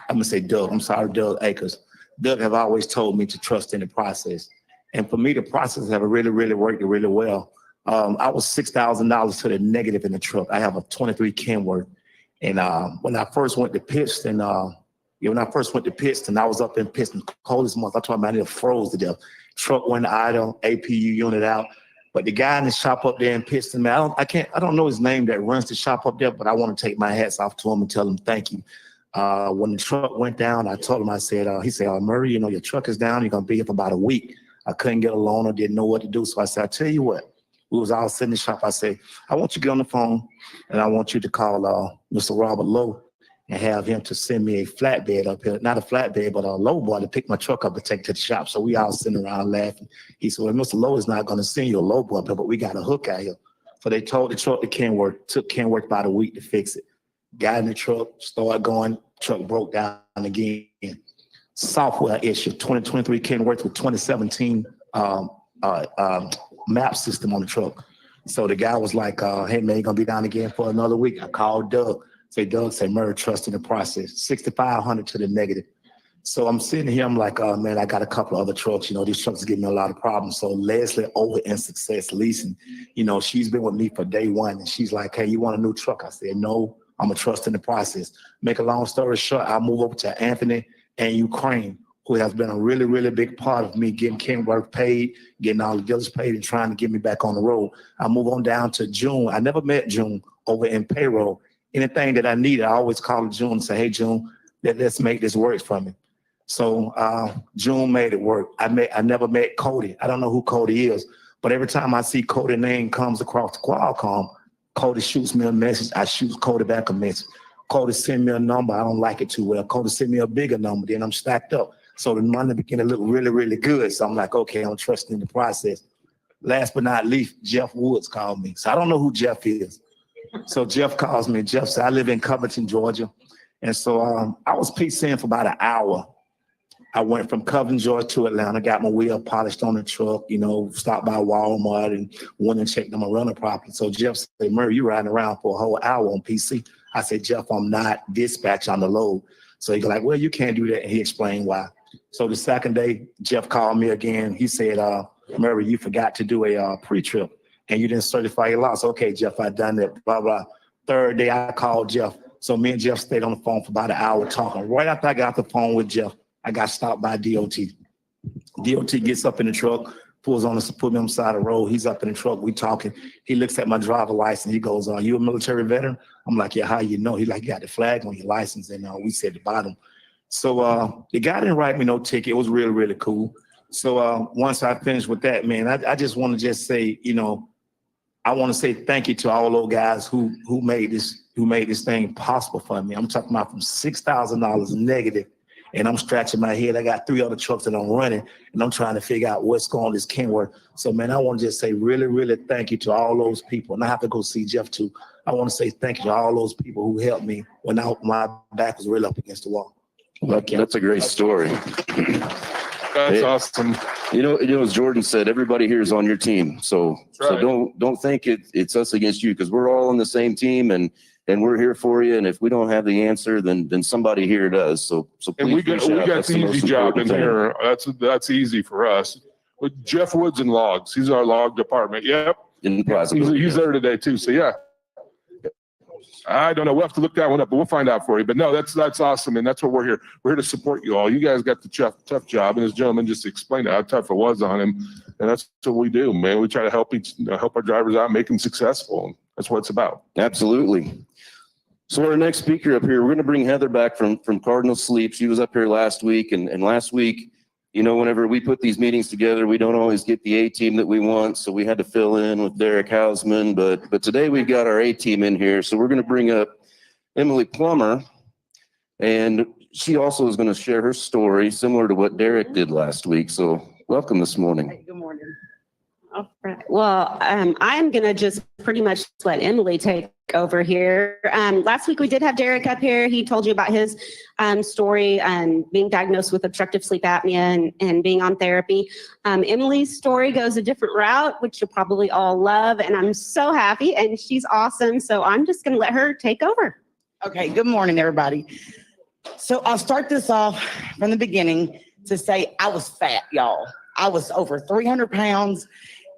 I'm gonna say Doug. I'm sorry, Doug Akers. Doug have always told me to trust in the process. And for me, the process have really, really worked really well. I was $6,000 to the negative in the truck. I have a 23 Kenworth. And when I first went to Pittston, I was up in Pittston, coldest month. I told him I nearly froze to death. Truck went idle, APU unit out. But the guy in the shop up there in Pittston, man, I don't know his name that runs the shop up there, but I want to take my hats off to him and tell him thank you. When the truck went down, I told him, I said, he said, Murray, you know, your truck is down. You're going to be here for about a week. I couldn't get a loan. I didn't know what to do. So I said, I tell you what, we was all sitting in the shop. I said, I want you to get on the phone and I want you to call Mr. Robert Lowe and have him to send me a flatbed up here. Not a flatbed, but a low boy to pick my truck up and take to the shop. So we all sitting around laughing. He said, well, Mr. Lowe is not going to send you a low boy up here, but we got a hook out here. So they told the truck to Kenworth, took Kenworth about a week to fix it. Got in the truck, started going, truck broke down again. Software issue, 2023 Kenworth with 2017 map system on the truck. So the guy was like, hey man, you're gonna be down again for another week. I called Doug. Doug said, Murray, trust in the process. 6,500 to the negative. So I'm sitting here, I'm like, oh man, I got a couple of other trucks. You know, these trucks give me a lot of problems. So Leslie over in Success Leasing, you know, she's been with me for day one. And she's like, hey, you want a new truck? I said, no, I'm a trust in the process. Make a long story short, I move over to Anthony and Ukraine, who has been a really, really big part of me getting Kenworth paid, getting all the dealers paid and trying to get me back on the road. I move on down to June. I never met June over in payroll. Anything that I needed, I always call June and say, hey, June, let's make this work for me. So June made it work. I never met Cody. I don't know who Cody is, but every time I see Cody's name comes across the Qualcomm, Cody shoots me a message. I shoot Cody back a message. Cody send me a number. I don't like it too well. Cody send me a bigger number. Then I'm stacked up. So the money began to look really, really good. So I'm like, okay, I'm trusting in the process. Last but not least, Jeff Woods called me. So I don't know who Jeff is. So Jeff calls me. Jeff said, I live in Covington, Georgia. And so I was PCing for about an hour. I went from Covington, Georgia to Atlanta, got my wheel polished on the truck, you know, stopped by Walmart and went and checked on my running properly. So Jeff said, Murray, you riding around for a whole hour on PC. I said, Jeff, I'm not dispatch on the load. So he go like, well, you can't do that. And he explained why. So the second day, Jeff called me again. He said, Murray, you forgot to do a pre-trip and you didn't certify your loss. Okay, Jeff, I done that, blah, blah. Third day, I called Jeff. So me and Jeff stayed on the phone for about an hour talking. Right after I got off the phone with Jeff, I got stopped by DOT. DOT gets up in the truck, pulls on us to put me on the side of the road. He's up in the truck, we talking. He looks at my driver license. He goes, are you a military veteran? I'm like, yeah, how you know? He like, you got the flag on your license. And we said the bottom. So the guy didn't write me no ticket. It was really, really cool. So once I finished with that, man, I just want to just say, you know, I want to say thank you to all those guys who made this thing possible for me. I'm talking about from $6,000 negative, and I'm scratching my head. I got 3 other trucks that I'm running, and I'm trying to figure out what's going on this Kenworth. So, man, I want to just say really, really thank you to all those people. And I have to go see Jeff too. I want to say thank you to all those people who helped me when my back was really up against the wall. That's a great story. That's awesome. You know, as Jordan said, everybody here is on your team. So, right. so don't think it's us against you, because we're all on the same team and we're here for you. And if we don't have the answer, then somebody here does. So please. And we got the easy job in here. That's easy for us. With Jeff Woods and logs, he's our log department. Yep. In the He's there today too. So yeah. I don't know. We'll have to look that one up, but we'll find out for you. But no, that's awesome, and that's what we're here. We're here to support you all. You guys got the tough job, and this gentleman just explained how tough it was on him, and that's what we do, man. We try to help our drivers out, make them successful. That's what it's about. Absolutely. So our next speaker up here, we're going to bring Heather back from Cardinal Sleep. She was up here last week, and last week, You know, whenever we put these meetings together, we don't always get the A team that we want, so we had to fill in with Derek Hausman. But today we've got our A team in here, so we're going to bring up Emily Plummer, and she also is going to share her story similar to what Derek did last week. So welcome this morning. Good morning. All right. Well, I'm going to just pretty much let Emily take over here. Last week we did have Derek up here. He told you about his story and being diagnosed with obstructive sleep apnea and being on therapy. Emily's story goes a different route, which you'll probably all love. And I'm so happy, and she's awesome. So I'm just going to let her take over. Okay. Good morning, everybody. So I'll start this off from the beginning to say I was fat, y'all. I was over 300 pounds.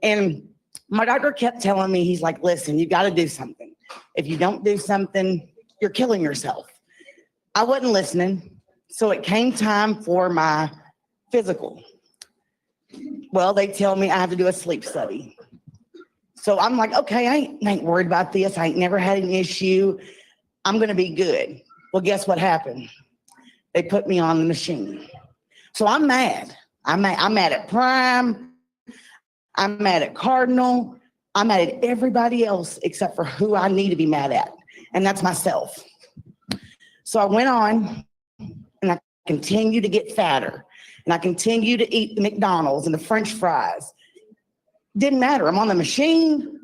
And my doctor kept telling me, he's like, listen, you got to do something. If you don't do something, you're killing yourself. I wasn't listening. So it came time for my physical. Well, they tell me I have to do a sleep study. So I'm like, okay, I ain't worried about this. I ain't never had an issue. I'm going to be good. Well, guess what happened? They put me on the machine. So I'm mad. I'm mad at Prime. I'm mad at Cardinal. I'm mad at everybody else except for who I need to be mad at, and that's myself. So I went on, and I continued to get fatter, and I continued to eat the McDonald's and the French fries. Didn't matter. I'm on the machine.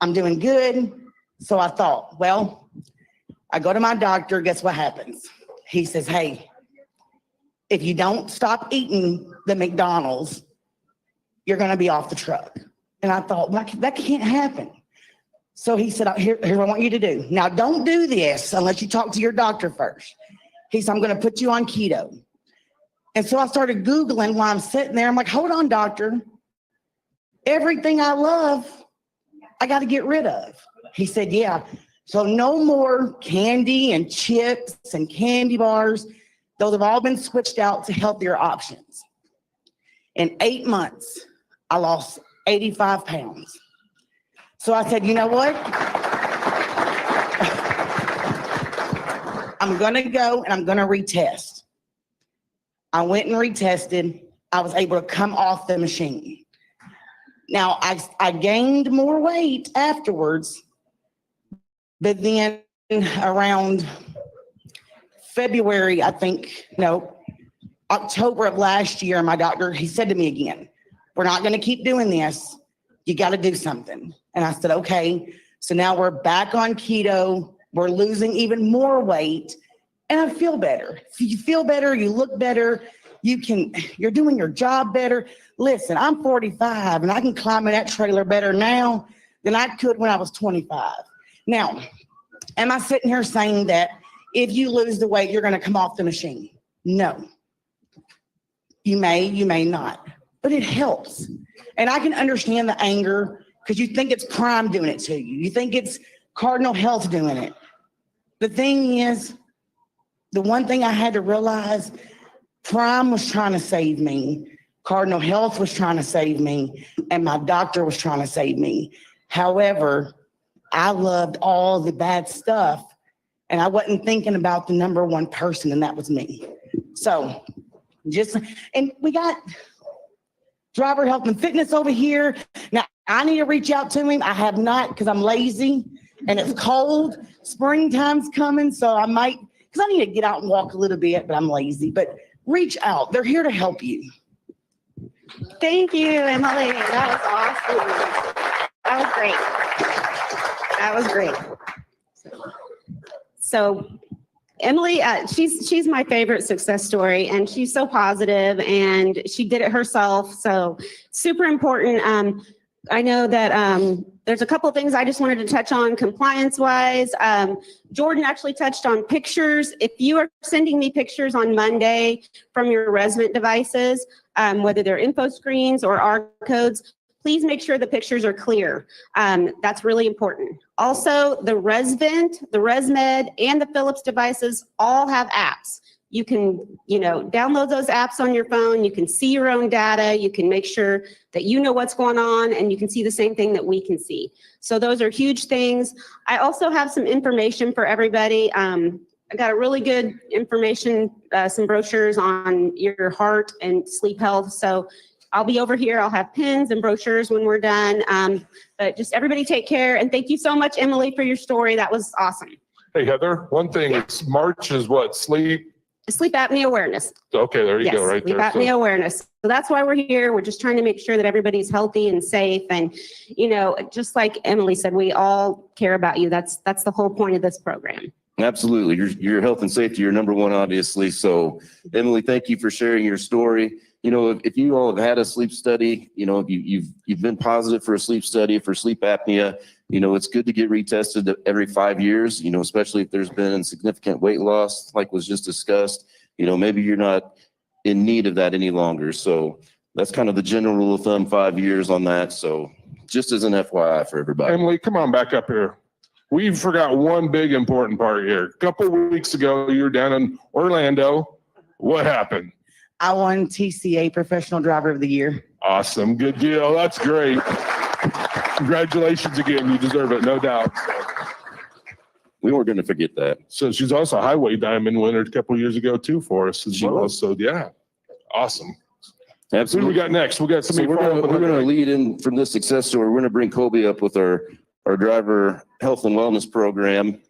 I'm doing good. So I thought, well, I go to my doctor. Guess what happens? He says, hey, if you don't stop eating the McDonald's, you're going to be off the truck. And I thought, well, that can't happen. So he said, here's what I want you to do. Now, don't do this unless you talk to your doctor first. He said, I'm going to put you on keto. And so I started Googling while I'm sitting there. I'm like, hold on, doctor. Everything I love, I got to get rid of. He said, yeah. So no more candy and chips and candy bars. Those have all been switched out to healthier options. In 8 months, I lost 85 pounds. So I said, you know what? I'm going to go and I'm going to retest. I went and retested. I was able to come off the machine. Now, I gained more weight afterwards, but then around February, I think, no, October of last year, my doctor, he said to me again, we're not going to keep doing this. You got to do something. And I said, okay. So now we're back on keto. We're losing even more weight. And I feel better. If you feel better, you look better, you're doing your job better. Listen, I'm 45 and I can climb in that trailer better now than I could when I was 25. Now, am I sitting here saying that if you lose the weight, you're going to come off the machine? No. You may not, but it helps. And I can understand the anger because you think it's Prime doing it to you. You think it's Cardinal Health doing it. The thing is, the one thing I had to realize, Prime was trying to save me. Cardinal Health was trying to save me, and my doctor was trying to save me. However, I loved all the bad stuff, and I wasn't thinking about the number one person, and that was me. So and we got Driver Health and Fitness over here. Now, I need to reach out to him. I have not because I'm lazy, and it's cold. Springtime's coming, so I might, because I need to get out and walk a little bit, but I'm lazy. But reach out. They're here to help you. Thank you, Emily. That was awesome. That was great. So Emily, she's my favorite success story, and she's so positive, and she did it herself. So super important. I know that there's a couple of things I just wanted to touch on compliance-wise. Jordan actually touched on pictures. If you are sending me pictures on Monday from your resident devices, whether they're info screens or R codes, please make sure the pictures are clear. That's really important. Also, the ResVent, the ResMed, and the Philips devices all have apps. You can, download those apps on your phone. You can see your own data. You can make sure that you know what's going on, and you can see the same thing that we can see. So those are huge things. I also have some information for everybody. I got a really good information, some brochures on your heart and sleep health. So I'll be over here. I'll have pins and brochures when we're done. But just everybody take care. And thank you so much, Emily, for your story. That was awesome. Hey, Heather, one thing, it's March is what, sleep? Sleep apnea awareness. Okay, there you Yes, go, right sleep there. So- apnea awareness. So that's why we're here. We're just trying to make sure that everybody's healthy and safe. And, you know, just like Emily said, we all care about you. That's the whole point of this program. Absolutely. Your health and safety, you're number one, obviously. So Emily, thank you for sharing your story. You know, if you all have had a sleep study, you know, if you've been positive for a sleep study for sleep apnea, you know, it's good to get retested every 5 years, you know, especially if there's been significant weight loss, like was just discussed. You know, maybe you're not in need of that any longer. So that's kind of the general rule of thumb, 5 years on that. So just as an FYI for everybody. Emily, come on back up here. We forgot one big important part here. A couple of weeks ago, you were down in Orlando. What happened? I won TCA Professional Driver of the Year. Awesome. Good deal. That's great. Congratulations again. You deserve it, no doubt. We weren't going to forget that. So she's also a highway diamond winner a couple of years ago too for us as well. So yeah, awesome. Who do Absolutely. we got next? We got So somebody. we're going to lead in from this success story. We're going to bring Colby up with our driver health and wellness program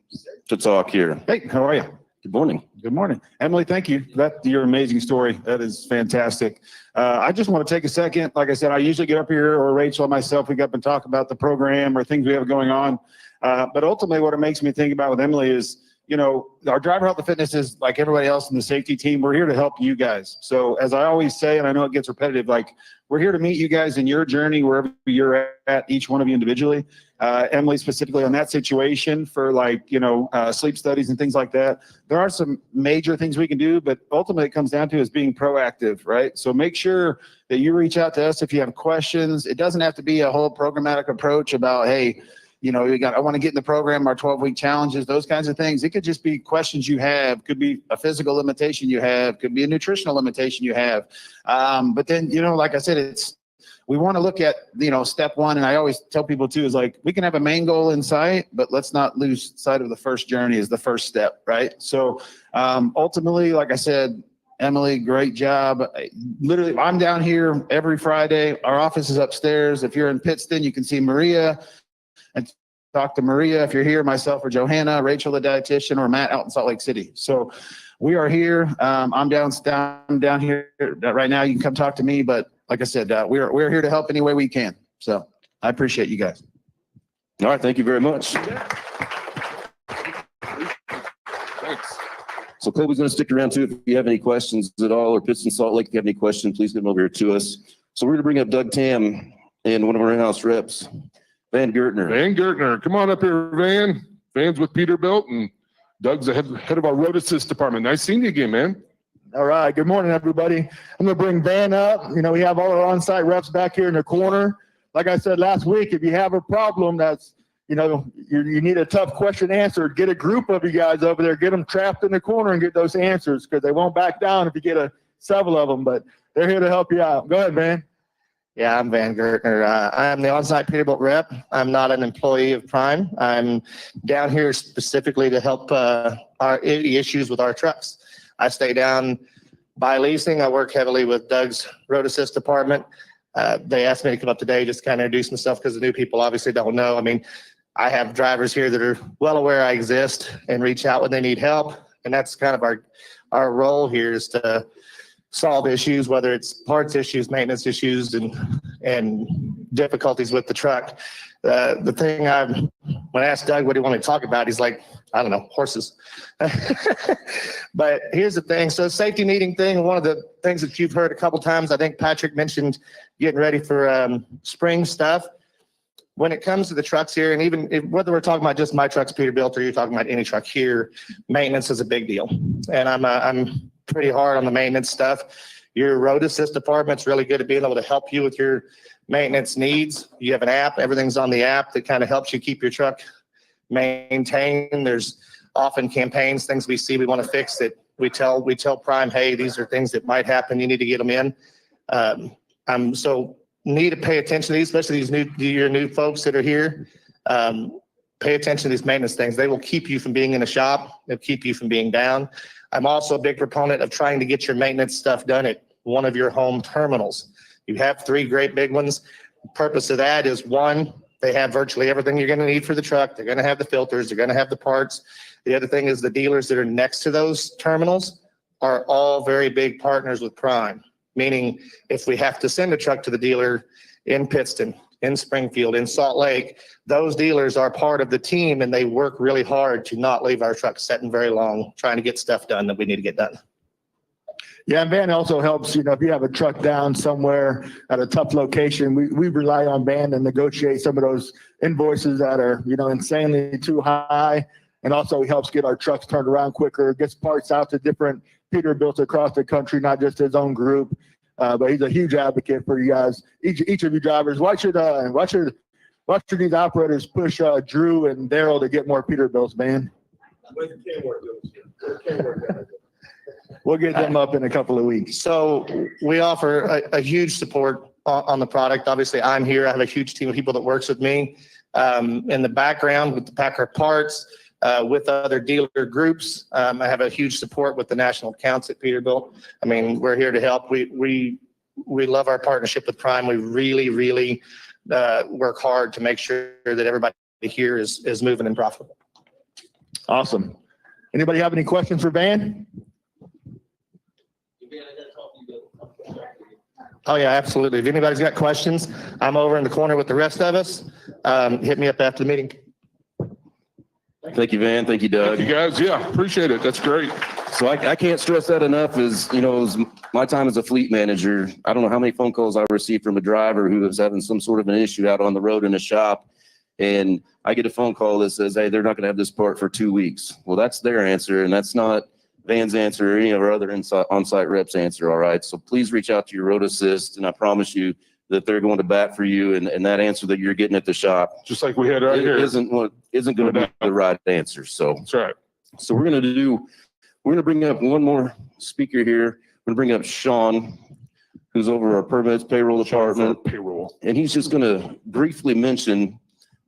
to talk here. Hey, how are you? Good morning. Good morning. Emily, thank you. Your amazing story. That is fantastic. I just want to take a second. Like I said, I usually get up here, or Rachel and myself, we get up and talk about the program or things we have going on. But ultimately what it makes me think about with Emily is, you know, our driver health and fitness is like everybody else in the safety team. We're here to help you guys. So as I always say, and I know it gets repetitive, like we're here to meet you guys in your journey, wherever you're at, each one of you individually. Emily, specifically on that situation for like, you know, sleep studies and things like that. There are some major things we can do, but ultimately it comes down to is being proactive, right? So make sure that you reach out to us if you have questions. It doesn't have to be a whole programmatic approach about, hey, you know, I want to get in the program, our 12-week challenges, those kinds of things. It could just be questions you have, could be a physical limitation you have, could be a nutritional limitation you have. But then, you know, like I said, we want to look at, you know, step one. And I always tell people too, is like, we can have a main goal in sight, but let's not lose sight of the first journey is the first step, right? So ultimately, like I said, Emily, great job. Literally, I'm down here every Friday. Our office is upstairs. If you're in Pittston, you can see Maria and talk to Maria. If you're here, myself or Johanna, Rachel, the dietitian, or Matt out in Salt Lake City. So we are here. I'm down here right now. You can come talk to me, but like I said, we're here to help any way we can. So I appreciate you guys. All right. Thank you very much. Thanks. So Colby's going to stick around too. If you have any questions at all, or Pittston, Salt Lake, if you have any questions, please get them over here to us. So we're going to bring up Doug Tam and one of our in-house reps, Van Gertner. Van Gertner, come on up here, Van. Van's with Peterbilt, and Doug's the head of our road assist department. Nice seeing you again, man. All right. Good morning, everybody. I'm going to bring Van up. You know, we have all our on-site reps back here in the corner. Like I said last week, if you have a problem that's, you know, you need a tough question answered, get a group of you guys over there, get them trapped in the corner and get those answers, because they won't back down if you get several of them, but they're here to help you out. Go ahead, Van. Yeah, I'm Van Gertner. I'm the on-site Peterbilt rep. I'm not an employee of Prime. I'm down here specifically to help any issues with our trucks. I stay down by leasing. I work heavily with Doug's road assist department. They asked me to come up today just to kind of introduce myself, because the new people obviously don't know. I mean, I have drivers here that are well aware I exist and reach out when they need help. And that's kind of our role here, is to solve issues, whether it's parts issues, maintenance issues, and difficulties with the truck. The thing when I asked Doug what he wanted to talk about, he's like, I don't know, horses. But here's the thing. So safety meeting thing, one of the things that you've heard a couple times, I think Patrick mentioned getting ready for spring stuff. When it comes to the trucks here, and even whether we're talking about just my trucks, Peterbilt, or you're talking about any truck here, maintenance is a big deal. And I'm pretty hard on the maintenance stuff. Your road assist department's really good at being able to help you with your maintenance needs. You have an app, everything's on the app that kind of helps you keep your truck maintained. There's often campaigns, things we see we want to fix that we tell Prime, hey, these are things that might happen, you need to get them in. So need to pay attention to these, especially your new folks that are here. pay attention to these maintenance things. They will keep you from being in the shop. They'll keep you from being down. I'm also a big proponent of trying to get your maintenance stuff done at one of your home terminals. You have 3 great big ones. The purpose of that is, one, they have virtually everything you're going to need for the truck. They're going to have the filters. They're going to have the parts. The other thing is the dealers that are next to those terminals are all very big partners with Prime, meaning if we have to send a truck to the dealer in Pittston, in Springfield, in Salt Lake, those dealers are part of the team and they work really hard to not leave our trucks sitting very long trying to get stuff done that we need to get done. Yeah, and Van also helps, if you have a truck down somewhere at a tough location, we rely on Van to negotiate some of those invoices that are, insanely too high. And also he helps get our trucks turned around quicker, gets parts out to different Peterbilts across the country, not just his own group. But he's a huge advocate for you guys, each of you drivers. Why should these operators push Drew and Daryl to get more Peterbilts, man? We'll get them up in a couple of weeks. So we offer a huge support on the product. Obviously, I'm here. I have a huge team of people that works with me in the background with the Packer parts, with other dealer groups. I have a huge support with the national accounts at Peterbilt. I mean, we're here to help. We love our partnership with Prime. We really work hard to make sure that everybody here is moving and profitable. Awesome. Anybody have any questions for Van? Oh yeah, absolutely. If anybody's got questions, I'm over in the corner with the rest of us. Hit me up after the meeting. Thank you, Van. Thank you, Doug. Thank you guys. Yeah, appreciate it. That's great. So I can't stress that enough is, my time as a fleet manager, I don't know how many phone calls I received from a driver who was having some sort of an issue out on the road in a shop. And I get a phone call that says, hey, they're not going to have this part for 2 weeks. Well, that's their answer. And that's not Van's answer or any of our other on-site reps answer. All right. So please reach out to your road assist. And I promise you that they're going to bat for you. And that answer that you're getting at the shop, just like we had right here, isn't going to be the right answer. So that's right. So we're going to bring up one more speaker here. We're going to bring up Shaun, who's over our permits payroll department. Payroll. And he's just going to briefly mention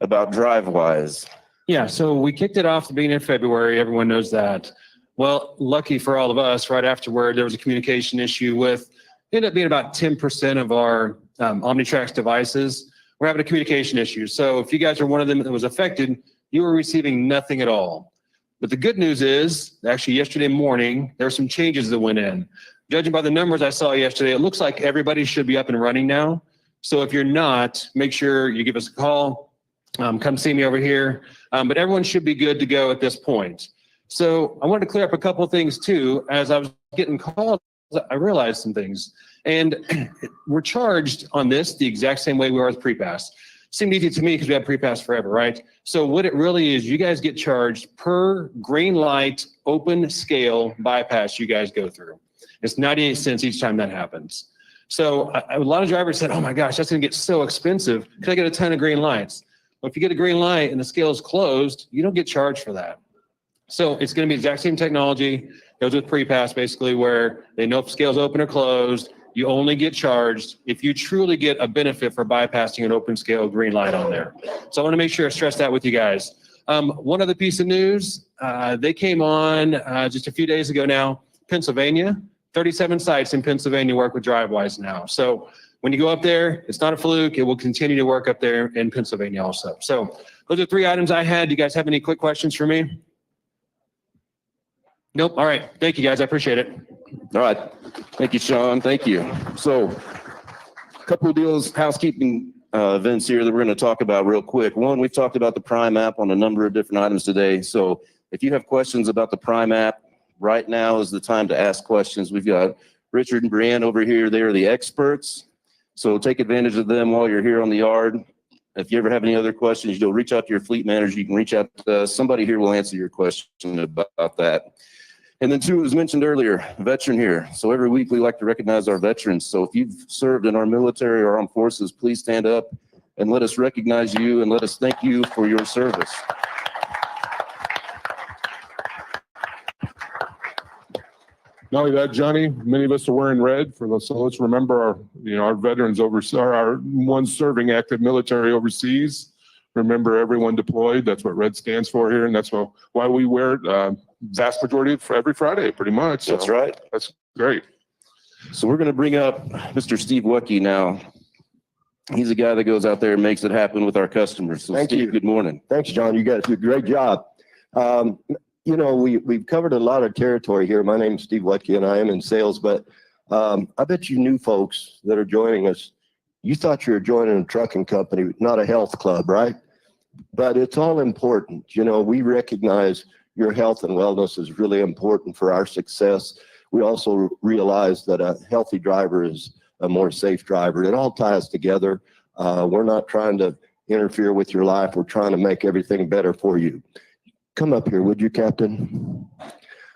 about DriveWyze. Yeah, so we kicked it off at the beginning of February. Everyone knows that. Well, lucky for all of us, right afterward, there was a communication issue with, ended up being about 10% of our Omnitrax devices. We're having a communication issue. So if you guys are one of them that was affected, you were receiving nothing at all. But the good news is, actually yesterday morning, there were some changes that went in. Judging by the numbers I saw yesterday, it looks like everybody should be up and running now. So if you're not, make sure you give us a call. Come see me over here. But everyone should be good to go at this point. So I wanted to clear up a couple of things too. As I was getting called, I realized some things. And we're charged on this the exact same way we are with pre-pass. Seemed easy to me because we have pre-pass forever, right? So what it really is, you guys get charged per green light, open scale bypass you guys go through. It's 98 cents each time that happens. So a lot of drivers said, oh my gosh, that's gonna get so expensive because I get a ton of green lights. Well, if you get a green light and the scale is closed, you don't get charged for that. So it's going to be the exact same technology. Goes with pre-pass basically, where they know if scale's open or closed. You only get charged if you truly get a benefit for bypassing an open scale green light on there. So I want to make sure I stress that with you guys. One other piece of news, they came on just a few days ago now, Pennsylvania. 37 sites in Pennsylvania work with DriveWyze now. So when you go up there, it's not a fluke. It will continue to work up there in Pennsylvania also. So those are 3 items I had. Do you guys have any quick questions for me? Nope. All right. Thank you, guys. I appreciate it. All right. Thank you, Shaun. Thank you. So a couple of deals, housekeeping events here that we're going to talk about real quick. One, we've talked about the Prime app on a number of different items today. So if you have questions about the Prime app, right now is the time to ask questions. We've got Richard and Brianne over here. They are the experts. So take advantage of them while you're here on the yard. If you ever have any other questions, you'll reach out to your fleet manager. You can reach out to us. Somebody here will answer your question about that. And then 2, as mentioned earlier, veteran here. So every week we like to recognize our veterans. So if you've served in our military or armed forces, please stand up and let us recognize you and let us thank you for your service. Not only that, Johnny, many of us are wearing red for those. So let's remember our veterans our ones serving active military overseas. Remember, everyone deployed. That's what red stands for here, and that's why we wear it vast majority of every Friday, pretty much. So That's right. that's great. So we're going to bring up Mr. Steve Wucke now. He's the guy that goes out there and makes it happen with our customers. So Thank Steve, you. good morning. Thanks, John. You guys do a great job. You know, we've covered a lot of territory here. My name's Steve Wucke, and I am in sales, but I bet you new folks that are joining us, you thought you were joining a trucking company, not a health club, right? But it's all important. You know, we recognize your health and wellness is really important for our success. We also realize that a healthy driver is a more safe driver. It all ties together. We're not trying to interfere with your life. We're trying to make everything better for you. Come up here, would you, Captain?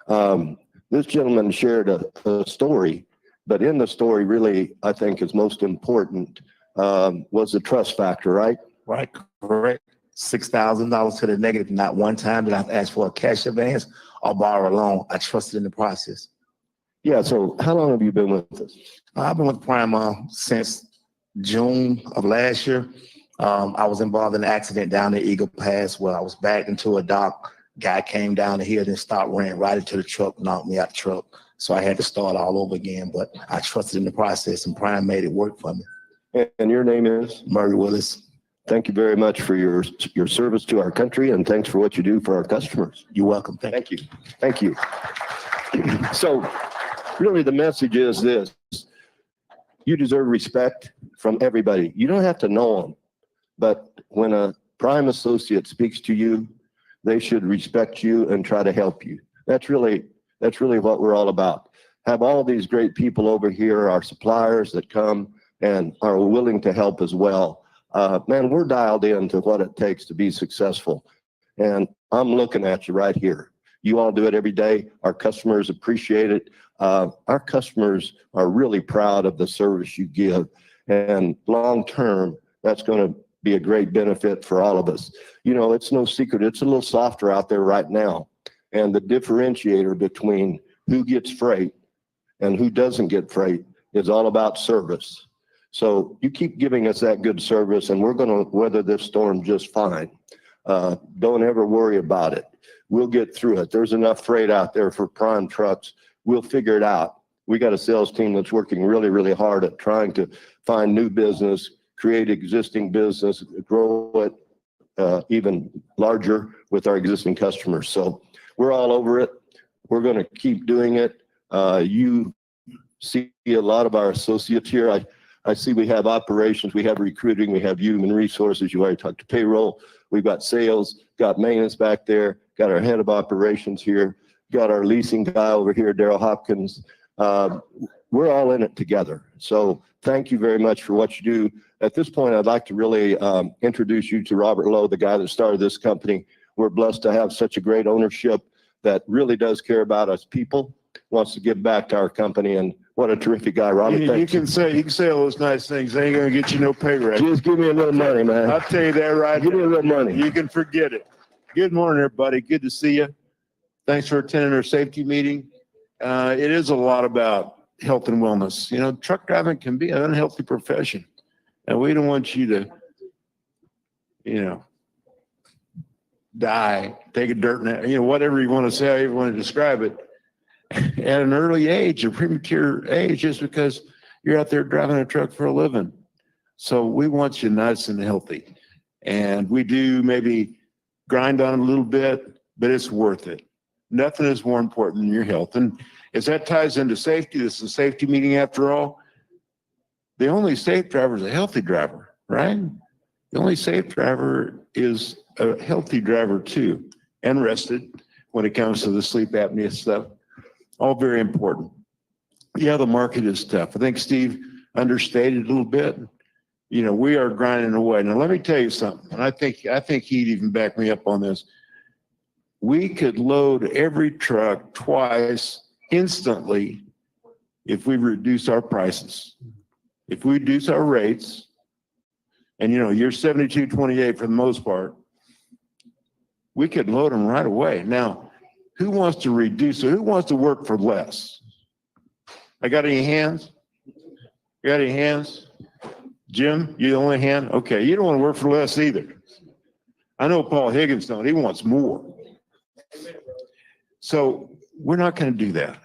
This gentleman shared a story, but in the story, really, I think is most important was the trust factor, right? Right, correct. $6,000 to the negative. Not one time did I ask for a cash advance or borrow a loan. I trusted in the process. Yeah, so how long have you been with us? I've been with Prime since June of last year. I was involved in an accident down at Eagle Pass where I was backed into a dock. Guy came down the hill and stopped, ran right into the truck, knocked me out the truck. So I had to start all over again, but I trusted in the process and Prime made it work for me. And your name is? Murray Willis. Thank you very much for your service to our country, and thanks for what you do for our customers. You're welcome. Thank you. Thank you. So really the message is this: you deserve respect from everybody. You don't have to know them, but when a Prime associate speaks to you, they should respect you and try to help you. That's really what we're all about. Have all these great people over here, our suppliers that come and are willing to help as well. Man, we're dialed into what it takes to be successful. And I'm looking at you right here. You all do it every day. Our customers appreciate it. Our customers are really proud of the service you give. And long term, that's going to be a great benefit for all of us. You know, it's no secret. It's a little softer out there right now. And the differentiator between who gets freight and who doesn't get freight is all about service. So you keep giving us that good service and we're going to weather this storm just fine. Don't ever worry about it. We'll get through it. There's enough freight out there for Prime trucks. We'll figure it out. We got a sales team that's working really, really hard at trying to find new business, create existing business, grow it even larger with our existing customers. So we're all over it. We're going to keep doing it. You see a lot of our associates here. I see we have operations, we have recruiting, we have human resources. You already talked to payroll. We've got sales, got maintenance back there, got our head of operations here, got our leasing guy over here, Daryl Hopkins. We're all in it together. So thank you very much for what you do. At this point, I'd like to really introduce you to Robert Lowe, the guy that started this company. We're blessed to have such a great ownership that really does care about us people, wants to give back to our company, and what a terrific guy, Robert. You can say all those nice things. They ain't gonna get you no pay raise. Just give me a little money, man. I'll tell you that right. Give me a little money. You can forget it. Good morning, everybody. Good to see you. Thanks for attending our safety meeting. It is a lot about health and wellness. You know, truck driving can be an unhealthy profession, and we don't want you to, you know, die, take a dirt nap, you know, whatever you want to say, however you want to describe it, at an early age, a premature age, just because you're out there driving a truck for a living. So we want you nice and healthy. And we do maybe grind on it a little bit, but it's worth it. Nothing is more important than your health. And as that ties into safety, this is a safety meeting after all. The only safe driver is a healthy driver, right? The only safe driver is a healthy driver too, and rested when it comes to the sleep apnea stuff. All very important. Yeah, the market is tough. I think Steve understated a little bit. You know, we are grinding away. Now, let me tell you something, and I think he'd even back me up on this. We could load every truck twice instantly if we reduce our prices. If we reduce our rates, and you know, you're 72.28 for the most part, we could load them right away. Now, who wants to reduce it? Who wants to work for less? I got any hands? You got any hands? Jim, you the only hand? Okay, you don't want to work for less either. I know Paul Higgins don't, he wants more. So we're not going to do that.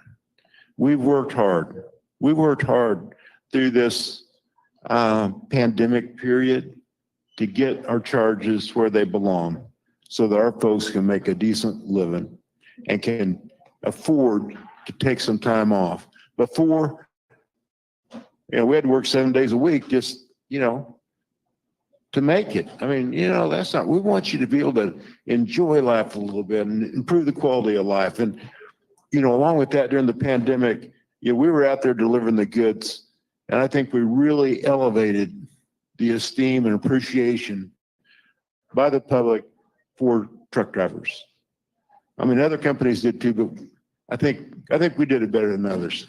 We've worked hard. We worked hard through this pandemic period to get our charges where they belong so that our folks can make a decent living and can afford to take some time off. Before, we had to work 7 days a week just, to make it. I mean, that's not, we want you to be able to enjoy life a little bit and improve the quality of life. And, along with that, during the pandemic, we were out there delivering the goods. And I think we really elevated the esteem and appreciation by the public for truck drivers. I mean, other companies did too, but I think we did it better than others.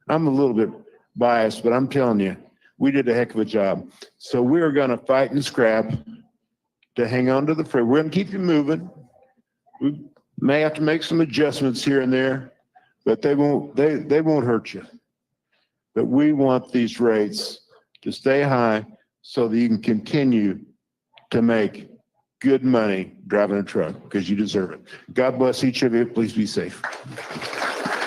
I'm a little bit biased, but I'm telling you, we did a heck of a job. So we're going to fight and scrap to hang on to the freight. We're going to keep you moving. We may have to make some adjustments here and there, but they won't hurt you. But we want these rates to stay high so that you can continue to make good money driving a truck because you deserve it. God bless each of you. Please be safe.